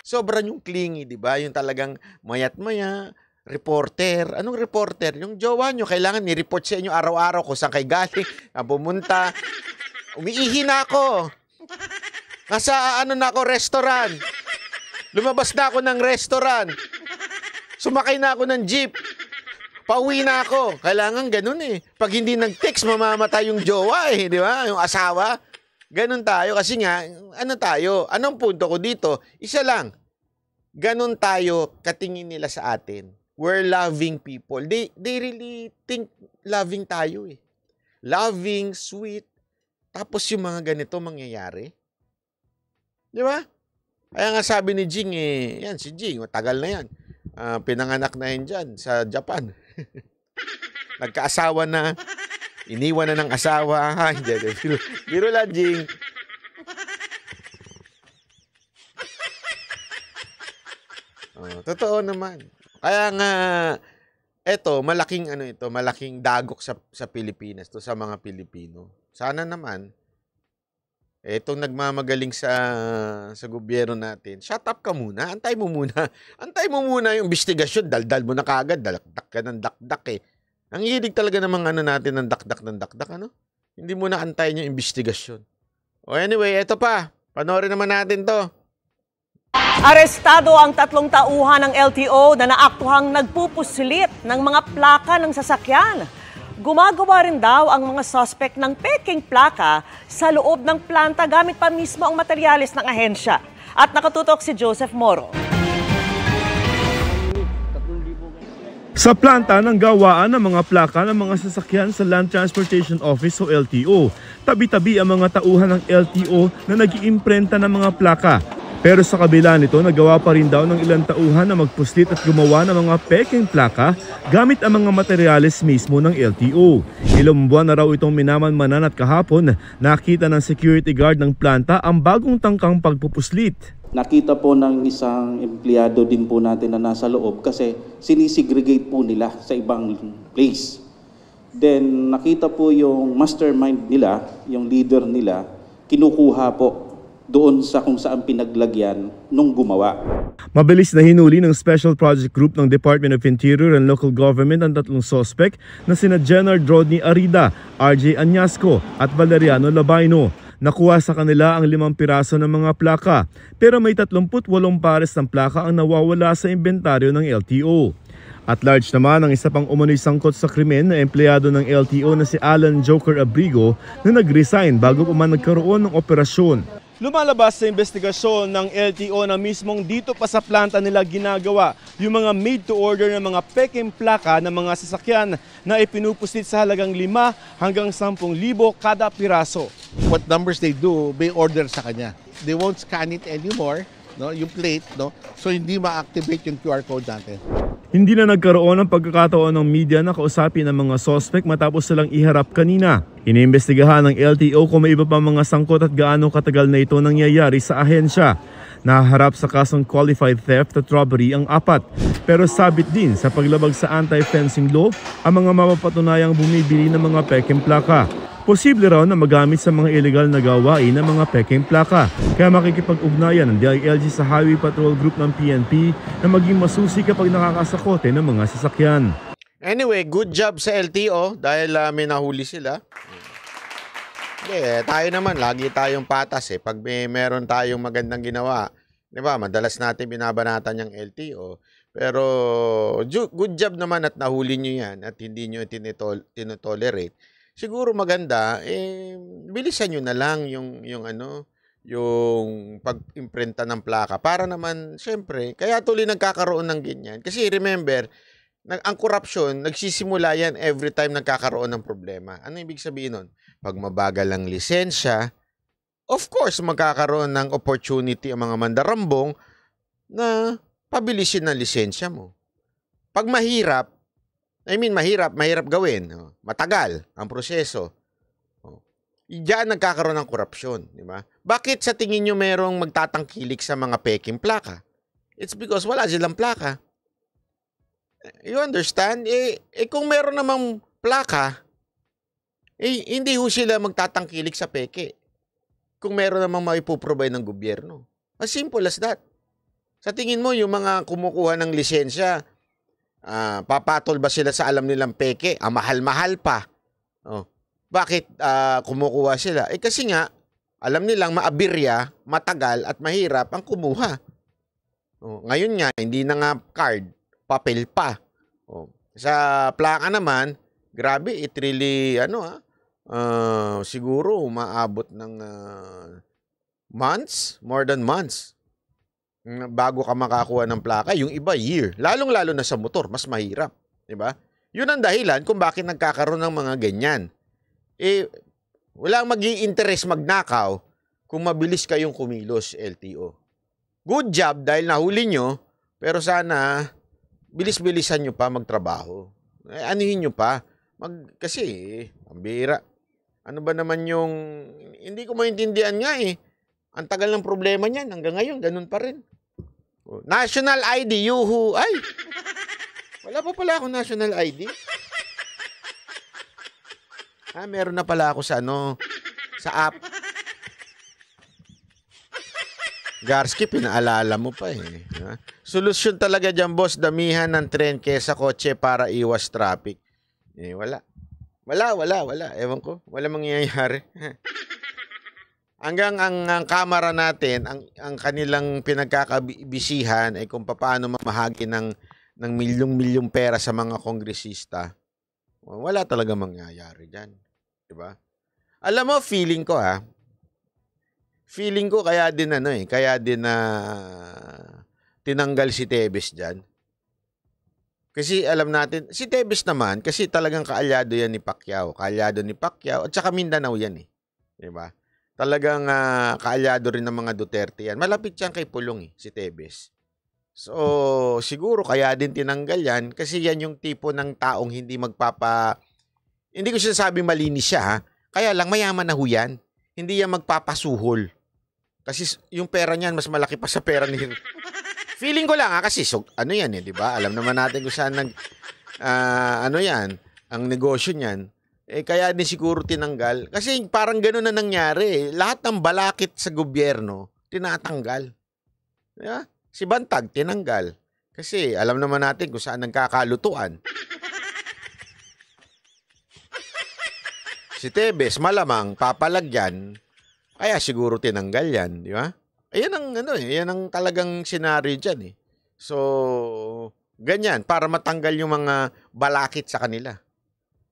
E: Sobrang yung clingy, 'di ba? Yung talagang mayat-maya, reporter. Anong reporter? Yung jowa nyo kailangan ni-report sa inyo araw-araw kung saan kayo galing, pumunta. Umiihi na ako. Nasa na ako, restaurant. Lumabas na ako ng restaurant. Sumakay na ako ng jeep. Pauwi na ako. Kailangan ganun eh. Pag hindi nag-text, mamamatay yung jowa eh. Di ba? Yung asawa. Ganun tayo. Kasi nga, tayo? Anong punto ko dito? Isa lang. Ganun tayo katingin nila sa atin. We're loving people. They really think loving tayo eh. Loving, sweet. Tapos yung mga ganito mangyayari. Di ba? Kaya nga sabi ni Jing yan si Jing, matagal na yan. Pinanganak na yan dyan sa Japan. Nagkaasawa na, iniwan na ng asawa. Biro lang, Jing. Totoo naman. Kaya nga, malaking dagok sa Pilipinas, to sa mga Pilipino. Sana naman, etong nagmamagaling sa gobyerno natin, shut up ka muna, antay mo muna yung investigasyon, daldal mo na kagad, dalakdak ka ng dakdak eh. Ang hilig talaga namang natin ng dakdak, Hindi mo na antayin yung investigasyon. O anyway, eto pa, panoorin naman natin to.
R: Arestado ang 3 tauhan ng LTO na naaktuhang nagpupuslit ng mga plaka ng sasakyan. Gumagawa rin daw ang mga suspect ng peking plaka sa loob ng planta gamit pa mismo ang materyales ng ahensya. At nakatutok si Joseph Moro.
S: Sa planta ng gawaan ng mga plaka ng mga sasakyan sa Land Transportation Office o LTO, tabi-tabi ang mga tauhan ng LTO na nag-iimprenta ng mga plaka. Pero sa kabila nito, nagawa pa rin daw ng ilang tauhan na magpuslit at gumawa ng mga peking plaka gamit ang mga materyales mismo ng LTO. Ilang buwan na raw itong minamanmanan at kahapon, nakita ng security guard ng planta ang bagong tangkang pagpupuslit.
T: Nakita po ng isang empleyado din po natin na nasa loob kasi sinisegregate po nila sa ibang place. Then nakita po yung mastermind nila, yung leader nila, kinukuha po doon sa kung saan pinaglagyan nung gumawa.
S: Mabilis na hinuli ng Special Project Group ng Department of Interior and Local Government ang 3 suspect na sina Jenard Rodney Arida, RJ Añasco at Valeriano Labaino. Nakuha sa kanila ang 5 piraso ng mga plaka, pero may 38 pares ng plaka ang nawawala sa inventaryo ng LTO. At large naman ang isa pang umano'y sangkot sa krimen na empleyado ng LTO na si Alan Joker Abrigo na nag-resign bago pa man nagkaroon ng operasyon.
U: Lumalabas sa investigasyon ng LTO na mismong dito pa sa planta nila ginagawa yung mga made-to-order ng mga peking plaka ng mga sasakyan na ipinupusit sa halagang 5 hanggang 10,000 kada piraso.
V: What numbers they do, may order sa kanya. They won't scan it anymore, no, yung plate, no, so hindi ma-activate yung QR code natin.
S: Hindi na nagkaroon ng pagkakataon ng media na kausapin ang mga suspect matapos silang iharap kanina. Iniimbestigahan ng LTO kung may iba pa mga sangkot at gaano katagal na ito nangyayari sa ahensya. Naharap sa kasong qualified theft at robbery ang 4. Pero sabit din sa paglabag sa anti-fencing law ang mga mapapatunayang bumibili ng mga peking plaka. Posible raw na magamit sa mga illegal na gawain ng mga peking plaka. Kaya makikipag-ugnayan ng DILG sa Highway Patrol Group ng PNP na maging masusi kapag nakakasakote ng mga sasakyan.
E: Anyway, good job sa LTO dahil may nahuli sila. Tayo naman, lagi tayong patas eh. Pag meron tayong magandang ginawa, di ba, madalas natin binabanatan yung LTO. Pero good job naman at nahuli nyo yan at hindi nyo tinotolerate. Siguro maganda, bilisan nyo na lang yung pag-imprenta ng plaka para naman, syempre, kaya tuloy nagkakaroon ng ganyan. Kasi remember, ang corruption, nagsisimula yan every time nagkakaroon ng problema. Ano ibig sabihin nun? Pag mabagal ang lisensya, of course, magkakaroon ng opportunity ang mga mandarambong na pabilisin ang lisensya mo. Pag mahirap, mahirap gawin. Matagal ang proseso. Diyan nagkakaroon ng korupsyon. Di ba? Bakit sa tingin nyo merong magtatangkilik sa mga peking plaka? It's because wala silang plaka. You understand? Kung meron namang plaka, hindi ho sila magtatangkilik sa peke. Kung meron namang maipoprovide ng gobyerno. As simple as that. Sa tingin mo, yung mga kumukuha ng lisensya, papatol ba sila sa alam nilang peke? Mahal-mahal pa. Oh. Bakit kumukuha sila? Kasi nga, alam nilang maabirya, matagal at mahirap ang kumuha. Oh. Ngayon nga, hindi na nga card, papel pa. Oh. Sa plaka naman, grabe, it really, siguro maabot ng months, more than months. Bago ka makakuha ng plaka, yung iba year. Lalong-lalo na sa motor, mas mahirap. Diba? Yun ang dahilan kung bakit nagkakaroon ng mga ganyan. Walang mag-i-interest magnakaw kung mabilis kayong kumilos, LTO. Good job dahil nahuli nyo, pero sana bilis-bilisan nyo pa magtrabaho. Anuhin nyo pa. Kasi, ang bira. Ano ba naman yung... Hindi ko maintindihan nga eh. Ang tagal ng problema niyan. Hanggang ngayon, ganun pa rin. National ID, yuhu. Ay! Wala pa pala ako national ID. Meron na pala ako sa sa app. Garski, pinaalala mo pa eh. Solusyon talaga dyan, boss, damihan ng tren kesa kotse para iwas traffic. Wala. Wala. Ewan ko. Wala mangyayari. Hanggang ang kamera natin, ang kanilang pinagkakabisihan ay kung paano mamahagi ng milyong-milyong pera sa mga kongresista. Wala talaga mangyayari dyan. Diba? Alam mo, feeling ko kaya din tinanggal si Tebes dyan. Kasi alam natin, si Tebes naman, kasi talagang kaalyado yan ni Pacquiao. Kaalyado ni Pacquiao, at saka Mindanao yan eh. Diba? Talagang kaalyado rin ng mga Duterte yan. Malapit yan kay Pulong si Tebes. So, siguro kaya din tinanggal yan kasi yan yung tipo ng taong hindi hindi ko sinasabing malinis siya ha. Kaya lang mayaman na ho yan. Hindi yan magpapasuhol. Kasi yung pera niyan mas malaki pa sa pera ni... Feeling ko lang kasi yan eh, di ba? Alam naman natin kung saan ang negosyo niyan. Kaya din siguro tinanggal. Kasi parang gano'n na nangyari. Lahat ng balakit sa gobyerno, tinatanggal. Yeah? Si Bantag, tinanggal. Kasi alam naman natin kung saan nagkakalutuan. Si Tebes, malamang papalagyan. Kaya siguro tinanggal yan. Di ba? Ayan ang talagang senaryo dyan eh. So, ganyan. Para matanggal yung mga balakit sa kanila.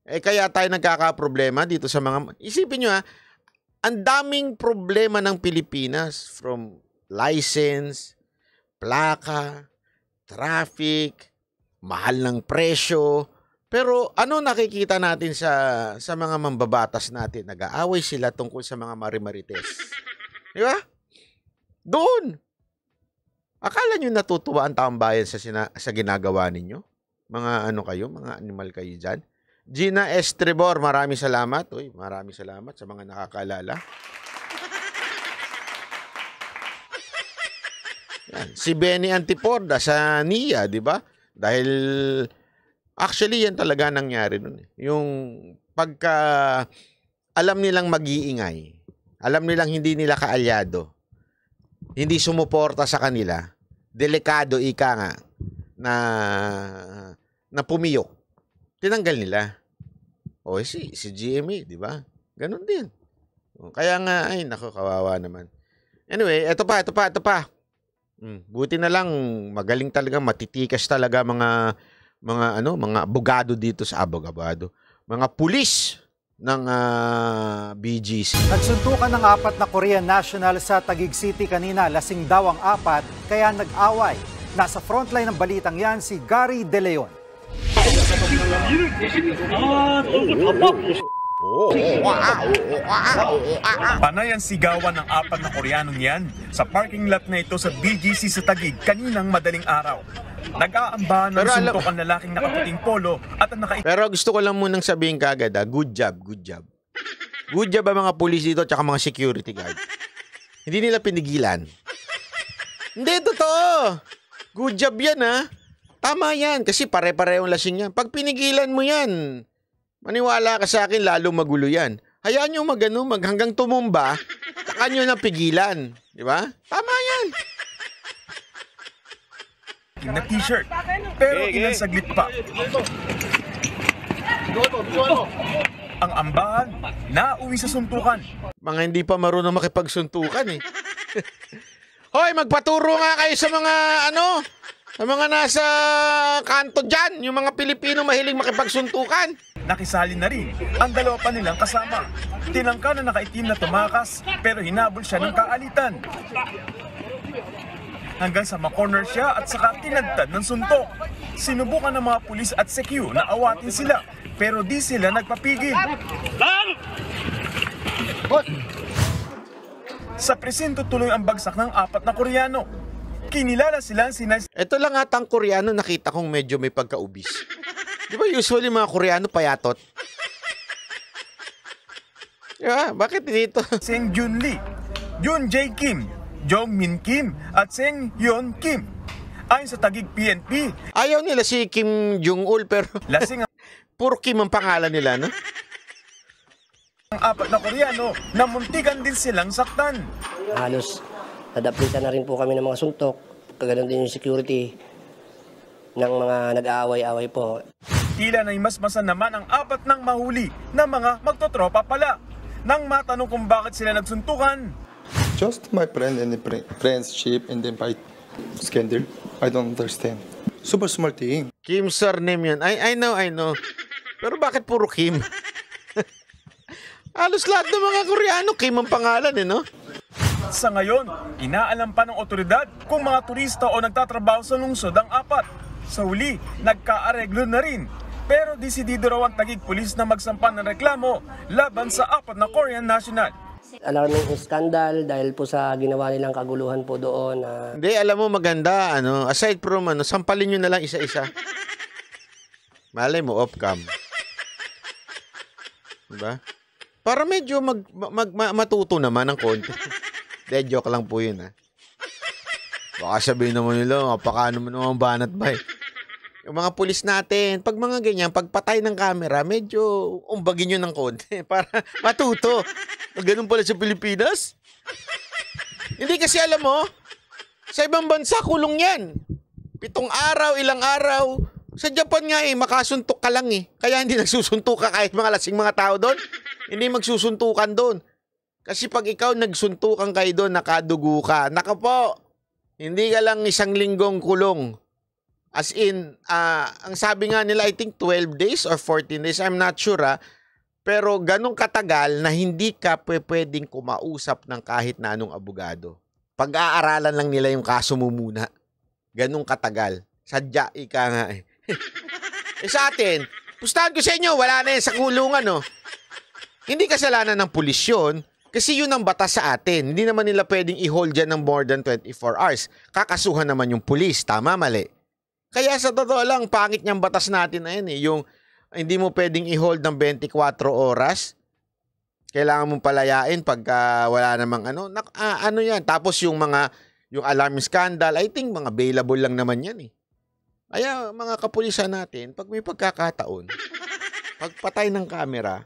E: Kaya tayo nagkakaproblema dito sa mga... Isipin nyo ang daming problema ng Pilipinas from license, plaka, traffic, mahal ng presyo. Pero ano nakikita natin sa mga mambabatas natin? Nag-aaway sila tungkol sa mga marimarites. Di ba? Doon! Akala nyo natutuwa ang taong bayan sa ginagawa ninyo? Mga mga animal kayo dyan? Gina Estrebor, maraming salamat. Maraming salamat sa mga nakakaalala. Yan. Si Benny Antiporda sa NIA, di ba? Dahil actually yan talaga nangyari nun. Yung pagka alam nilang mag-iingay, alam nilang hindi nila kaalyado, hindi sumuporta sa kanila, delikado ika nga na pumiyok. Tinanggal nila. Si GMA, di ba? Ganon din. Kaya nga, kawawa naman. Anyway, ito pa. Buti na lang, magaling talaga, matitikas talaga mga abogado dito sa abogado. Mga pulis ng BGC.
B: Nagsuntukan ng 4 na Korean national sa Taguig City kanina. Lasing daw ang 4, kaya nag-away. Nasa frontline ng balitang yan si Gary De Leon.
C: Panay ang sigawan ng 4 na Koreanong yan sa parking lot na ito sa BGC sa Taguig kaninang madaling araw. Nag-aambahan ng suntok ang lalaking nakaputing polo at ang
E: Pero gusto ko lang munang sabihin kagad, good job. Good job ang mga pulis dito at mga security guard. Hindi nila pinigilan. Hindi, totoo. Good job yan Tama yan, kasi pare-parehong lasing yan. Pag pinigilan mo yan, maniwala ka sa akin, lalo magulo yan. Hayaan nyo hanggang tumumba, saka nyo na pigilan. Di ba? Tama yan.
C: Na t-shirt, pero ilang saglit pa. Ang ambahan, nauwi sa suntukan.
E: Mga hindi pa marunong makipagsuntukan eh. Hoy, magpaturo nga kayo sa mga sa mga nasa kanto dyan, yung mga Pilipino mahiling makipagsuntukan.
C: Nakisali na rin ang dalawa pa nilang kasama. Tinangka na nakaitim na tumakas, pero hinabol siya ng kaalitan. Hanggang sa makorner siya at saka tinagtad ng suntok. Sinubukan ng mga pulis at CQ na awatin sila, pero di sila nagpapigil. Sa presinto tuloy ang bagsak ng 4 na Koreano. Kinilala sila
E: Ito lang atang Koreano nakita kong medyo may pagkaubis. Di ba usually mga Koreano payatot? Diba? Bakit dito?
C: Seng Jun Lee, Jun Jae Kim, Jong Min Kim at Seng Hyun Kim. Ayon sa tagig PNP,
E: ayaw nila si Kim Jong-ul pero
C: lasing
E: puro Kim ang pangalan nila, no?
C: Ang 4 na Koreano na muntikan din silang saktan.
A: Halos nadaplitan na rin po kami ng mga suntok. Kaganoon din yung security ng mga nag-aaway-aaway po.
C: Tila na imasmasan naman ang 4 ng mahuli na mga magtotropa pala. Nang matanong kung bakit sila nagsuntukan.
D: Just my friend and the friendship and then fight scandal. I don't understand. Super smart thing.
E: Kim surname yan. I know. Pero bakit puro Kim? Halos lahat ng mga Koreano, Kim ang pangalan no?
C: Sa ngayon, inaalam pa ng otoridad kung mga turista o nagtatrabaho sa lungsod ang 4. Sa huli, nagkaareglo na rin. Pero desidido raw ang tagig pulis na magsampa ng reklamo laban sa 4 na Korean national.
A: Alarming scandal dahil po sa ginawa nilang kaguluhan po doon.
E: Hindi, alam mo maganda, aside from sampalin nyo na lang isa-isa. Malay mo, off-cam. Diba? Para medyo matuto naman ng konti. De, joke lang po yun, Baka sabihin naman nila, napakaano mo naman banat ba Yung mga pulis natin, pag mga ganyan, pag patay ng camera, medyo umbagin nyo ng konti para matuto. Ganun pala sa Pilipinas. Hindi kasi alam mo, sa ibang bansa, kulong yan. 7 araw, ilang araw. Sa Japan nga makasuntok ka lang Kaya hindi nagsusuntok ka kahit mga lasing mga tao doon. Hindi magsusuntukan doon. Kasi pag ikaw nagsuntukan kayo doon, nakadugo ka. Naka po, hindi ka lang 1 linggong kulong. As in, ang sabi nga nila, I think 12 days or 14 days. I'm not sure Pero ganong katagal na hindi ka pwedeng kumausap ng kahit na anong abogado. Pag-aaralan lang nila yung kaso mo muna. Ganong katagal. Sadya, ika nga sa atin, pustahan ko sa inyo, wala na yan sa kulungan Hindi kasalanan ng pulis yun. Kasi yun ang batas sa atin. Hindi naman nila pwedeng i-hold dyan ng more than 24 hours. Kakasuhan naman yung pulis. Tama, mali. Kaya sa totoo lang, pangit niyang batas natin na yan Yung hindi mo pwedeng i-hold ng 24 oras. Kailangan mong palayain pagka wala namang ano yan. Tapos yung alarm scandal, I think mga bailable lang naman yan Kaya mga kapulisan natin, pag may pagkakataon, pagpatay ng camera,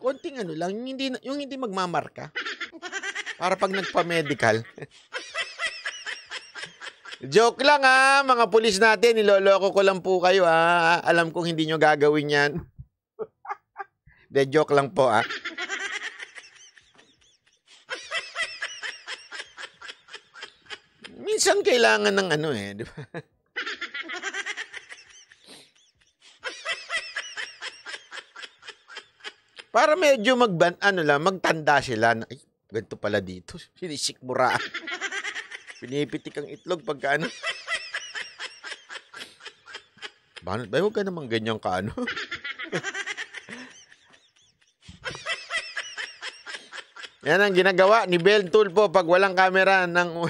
E: konting lang, yung hindi magmamarka. Para pag nagpa-medical. Joke lang mga pulis natin, niloloko ko lang po kayo Alam kong hindi nyo gagawin yan. De, joke lang po Minsan kailangan ng di ba? Para medyo magtanda sila na, ay, ganito pala dito. Sinisikmura. Pinipitik ang itlog pagka Banat ba? Huwag ka naman ganyan ka Yan ang ginagawa ni Bel Tulfo pag walang camera ng...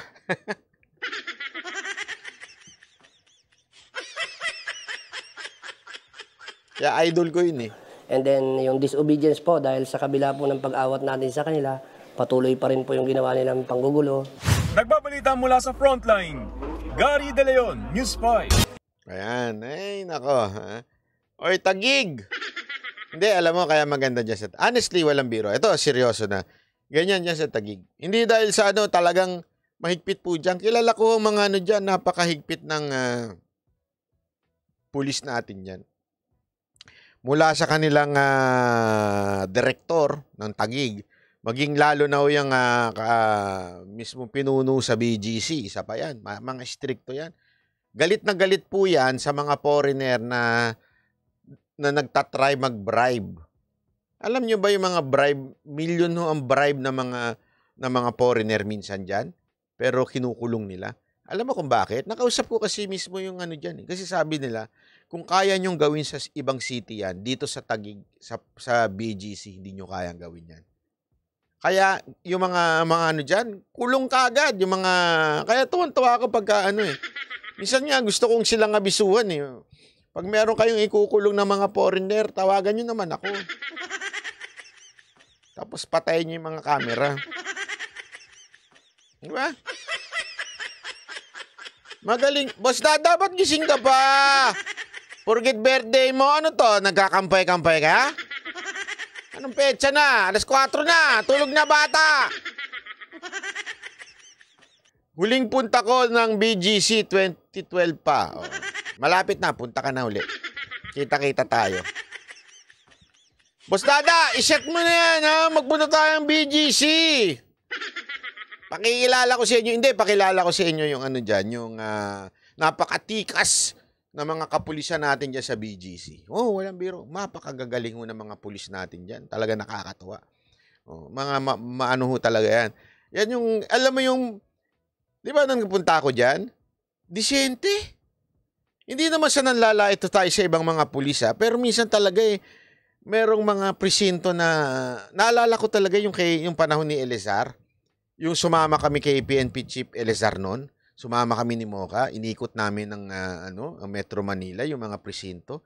E: Kaya idol ko yun
A: And then yung disobedience po dahil sa kabila po ng pag-awat natin sa kanila, patuloy pa rin po yung ginawa nilang panggugulo.
C: Nagbabalita mula sa Frontline, Gary De Leon, News 5.
E: Ayan, ay nako. Ha? Oy, Taguig! Hindi, alam mo, kaya maganda dyan sa... Honestly, walang biro. Ito, seryoso na. Ganyan dyan sa Taguig. Hindi dahil sa ano, talagang mahigpit po dyan. Kilala ko ang mga ano dyan, napakahigpit ng pulis natin dyan. Mula sa kanilang direktor ng Taguig, maging lalo na yung mismo pinuno sa BGC, isa pa yan, mga stricto yan. Galit na galit po yan sa mga foreigner na nagtatry mag-bribe. Alam nyo ba yung mga bribe, milyon ho ang bribe na mga foreigner minsan dyan, pero kinukulong nila. Alam mo kung bakit? Nakausap ko kasi mismo yung ano dyan. Kasi sabi nila, kung kaya nyong gawin sa ibang city yan, dito sa Taguig, sa BGC, hindi nyo kayang gawin yan. Kaya yung mga ano dyan, kulong kaagad. Kaya tuwan-tuwa ako pagka ano eh. Minsan nga gusto kong silang abisuhan eh. Pag meron kayong ikukulong ng mga foreigner, tawagan nyo naman ako. Tapos patayin nyo yung mga camera. Diba? Magaling. Boss, dapat gising ka pa. Forget birthday mo. Ano to? Nagkakampay-kampay ka? Anong petsa na? Alas 4 na. Tulog na bata. Huling punta ko ng BGC 2012 pa. Oh. Malapit na. Punta ka na uli. Kita-kita tayo. Boss Dada, iset mo na yan ha. Magpunta tayo ng BGC. Pakikilala ko sa inyo. Hindi, pakilala ko sa inyo yung ano dyan. Yung napakatikas na mga kapulisan natin dyan sa BGC. Oh, walang biro. Mapakagagaling ho ng mga pulis natin dyan. Talaga nakakatuwa. Oh, maano ho talaga yan. Yan yung, alam mo yung, di ba nang punta ako dyan? Disente. Hindi naman sa nanlalait tayo sa ibang mga pulis ha. Pero minsan talaga merong mga presinto na, naalala ko talaga yung panahon ni Elezar. Yung sumama kami kay PNP Chief Elezar noon. Sumama kami ni Mocha, inikot namin ang Metro Manila, yung mga presinto.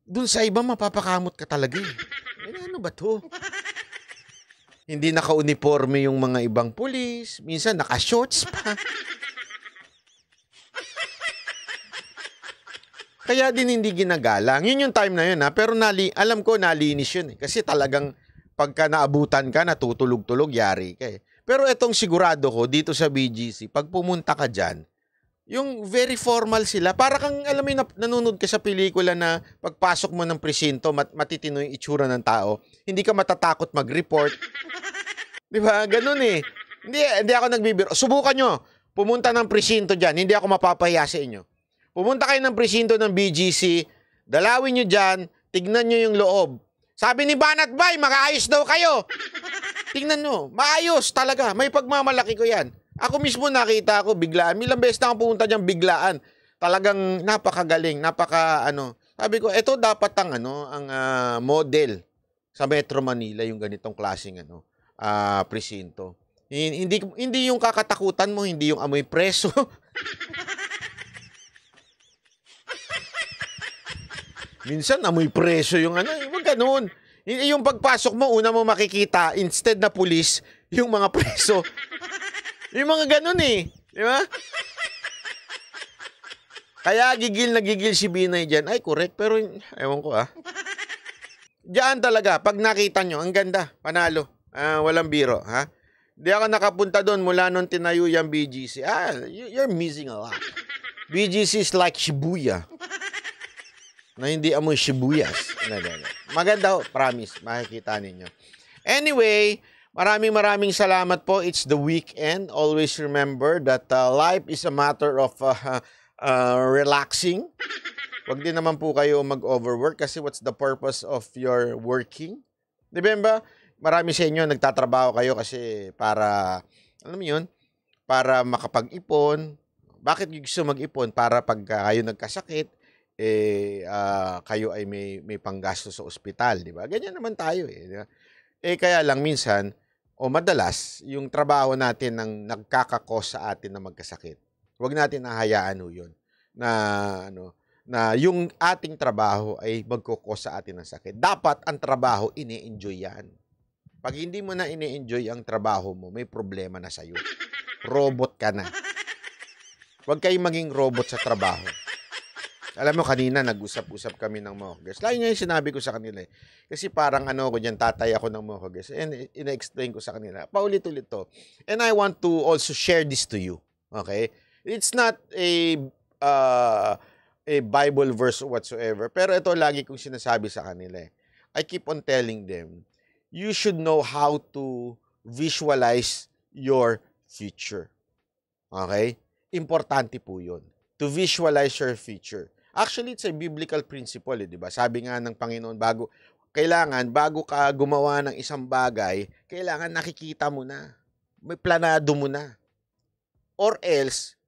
E: Doon sa iba, mapapakamot ka talaga eh. Ano ba to? Hindi naka-uniforme yung mga ibang pulis. Minsan naka-shorts pa. Kaya din hindi ginagalang. Yun yung time na yun ha. Pero alam ko nalinis yun eh. Kasi talagang pagka naabutan ka, natutulog-tulog, yari ka eh. Pero itong sigurado ko, dito sa BGC, pag pumunta ka dyan, yung very formal sila. Para kang, alam mo yung nanonood ka sa pelikula na pagpasok mo ng presinto, matitino yung itsura ng tao. Hindi ka matatakot mag-report. Di ba? Ganun eh. Hindi ako nagbibiro. Subukan nyo. Pumunta ng presinto dyan. Hindi ako mapapahiya sa inyo. Pumunta kayo ng presinto ng BGC, dalawin nyo dyan, tignan nyo yung loob. Sabi ni Banat Bay, makaayos daw kayo. Tingnan nyo, maayos talaga. May pagmamalaki ko yan. Ako mismo nakita ko biglaan. Milang beses na akong pumunta dyan biglaan. Talagang napakagaling, Sabi ko, ito dapat ang model sa Metro Manila, yung ganitong klaseng presinto. Hindi yung kakatakutan mo, hindi yung amoy preso. Minsan amoy preso yung huwag ganun. Yung pagpasok mo, una mo makikita, instead na pulis, yung mga preso. Yung mga ganun eh. Di ba? Kaya gigil na gigil si Binay dyan. Ay, correct. Pero, ewan ko Diyan talaga, pag nakita nyo, ang ganda, panalo. Walang biro, ha? Di ako nakapunta doon mula nung tinayo yung BGC. You're missing a lot. BGC is like Shibuya. Na hindi amoy Shibuyas. Maganda promise, makikita ninyo. Anyway, maraming salamat po. It's the weekend. Always remember that life is a matter of relaxing. Huwag din naman po kayo mag-overwork kasi what's the purpose of your working? Diba? Marami sa inyo nagtatrabaho kayo kasi para, alam mo yun, para makapag-ipon. Bakit gusto mag-ipon? Para pag kayo nagkasakit, kayo ay may panggasto sa ospital, di ba? Ganyan naman tayo eh. Kaya lang minsan, o madalas, yung trabaho natin ang nagkakakos sa atin na magkasakit. Huwag natin nahayaan yun. Na yung ating trabaho ay magkukos sa atin ng sakit. Dapat ang trabaho, ini-enjoy yan. Pag hindi mo na ini-enjoy ang trabaho mo, may problema na sa'yo. Robot ka na. Huwag kayong maging robot sa trabaho. Alam mo, kanina nag-usap-usap kami ng Mohawkers. Lagi nga yung sinabi ko sa kanila. Kasi parang ako dyan, tatay ako ng Mohawkers. And ina-explain ko sa kanila. Paulit-ulit to. And I want to also share this to you. Okay? It's not a Bible verse whatsoever. Pero ito lagi kong sinasabi sa kanila. I keep on telling them, you should know how to visualize your future. Okay? Importante po yun. To visualize your future. Actually, it's a biblical principle, di ba? Sabi nga ng Panginoon, bago ka gumawa ng isang bagay, kailangan nakikita mo na. May planado mo na. Or else,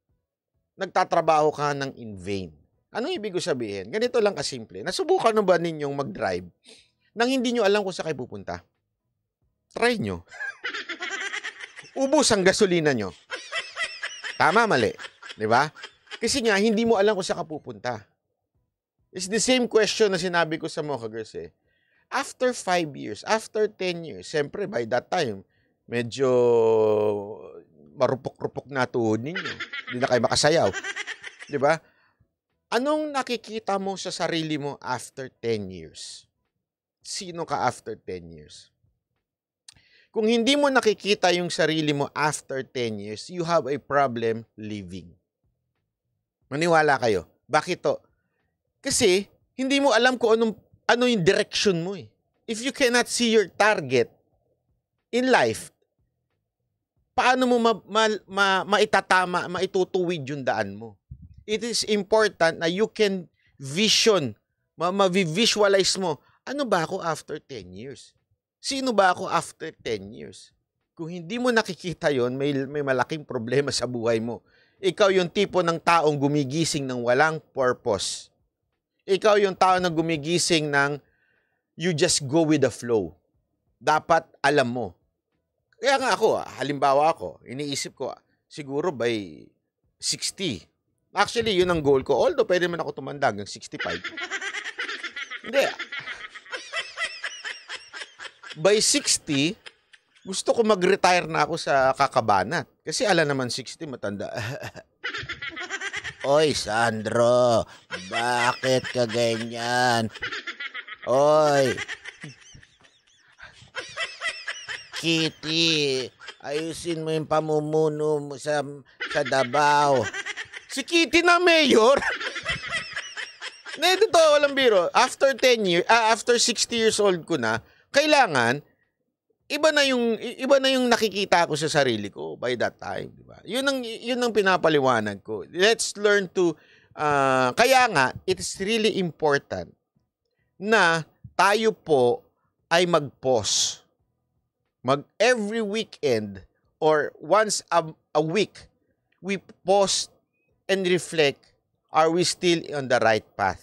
E: nagtatrabaho ka ng in vain. Anong ibig ko sabihin? Ganito lang kasimple. Nasubukan na ba ninyong mag-drive nang hindi nyo alam kung saan kayo pupunta? Try nyo. Ubus ang gasolina nyo. Tama, mali. Di ba? Kasi nga, hindi mo alam kung saan ka pupunta. It's the same question na sinabi ko sa Mohawkers eh. After 5 years, after 10 years, siyempre by that time, medyo marupok-rupok na tuhod ninyo. Hindi na kayo makasayaw. Di ba? Anong nakikita mo sa sarili mo after 10 years? Sino ka after 10 years? Kung hindi mo nakikita yung sarili mo after 10 years, you have a problem living. Maniwala kayo. Bakit to? Kasi, hindi mo alam kung ano yung direction mo eh. If you cannot see your target in life, paano mo maitutuwid yung daan mo? It is important na you can vision, ma-visualize mo, ano ba ako after 10 years? Sino ba ako after 10 years? Kung hindi mo nakikita yon, may malaking problema sa buhay mo. Ikaw yung tipo ng taong gumigising ng walang purpose. Ikaw yung tao na gumigising ng you just go with the flow. Dapat alam mo. Kaya nga ako, halimbawa ako, iniisip ko, siguro by 60. Actually, yun ang goal ko. Although, pwede man ako tumanda hanggang 65. Hindi. By 60, gusto ko mag-retire na ako sa Kakabanat. Kasi ala naman 60, matanda. Oy, Sandro, bakit ka ganyan? Oy, Kitty, ayusin mo yung pamumuno mo sa Davao. Si Kitty na mayor? Dito, walang biro. After 10 years, after 60 years old ko na, kailangan iba na yung nakikita ko sa sarili ko by that time, di ba? Yun ang pinapaliwanag ko. Let's learn to kaya nga it is really important na tayo po ay mag-pause. Every weekend or once a week, we pause and reflect, are we still on the right path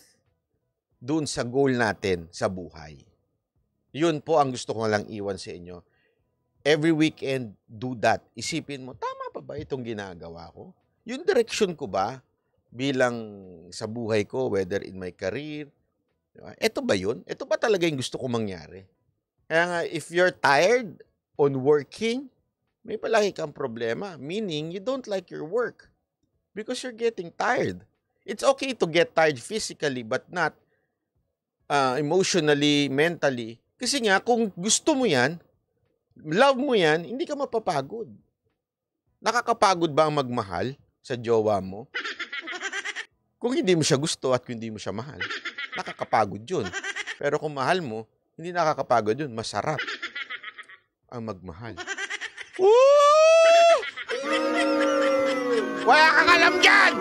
E: doon sa goal natin sa buhay? Yun po ang gusto ko lang iwan sa inyo. Every weekend, do that. Isipin mo, tama pa ba itong ginagawa ko? Yung direction ko ba bilang sa buhay ko, whether in my career? Diba? Ito ba yun? Ito ba talaga yung gusto ko mangyari? Kaya nga, if you're tired on working, may palagi kang problema. Meaning, you don't like your work because you're getting tired. It's okay to get tired physically but not emotionally, mentally. Kasi nga, kung gusto mo yan, love mo yan, hindi ka mapapagod. Nakakapagod ba ang magmahal sa jowa mo? Kung hindi mo siya gusto at kung hindi mo siya mahal, nakakapagod yun. Pero kung mahal mo, hindi nakakapagod yun. Masarap ang magmahal. Woo! Wala kang alam dyan!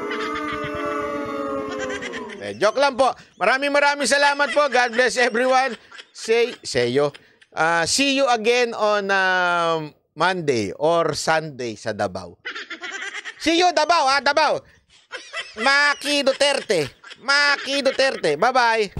E: Joke lang po. Maraming salamat po. God bless everyone. See you again on Monday or Sunday sa Davao. See you, Davao, ha? Davao. Maki Duterte. Bye-bye.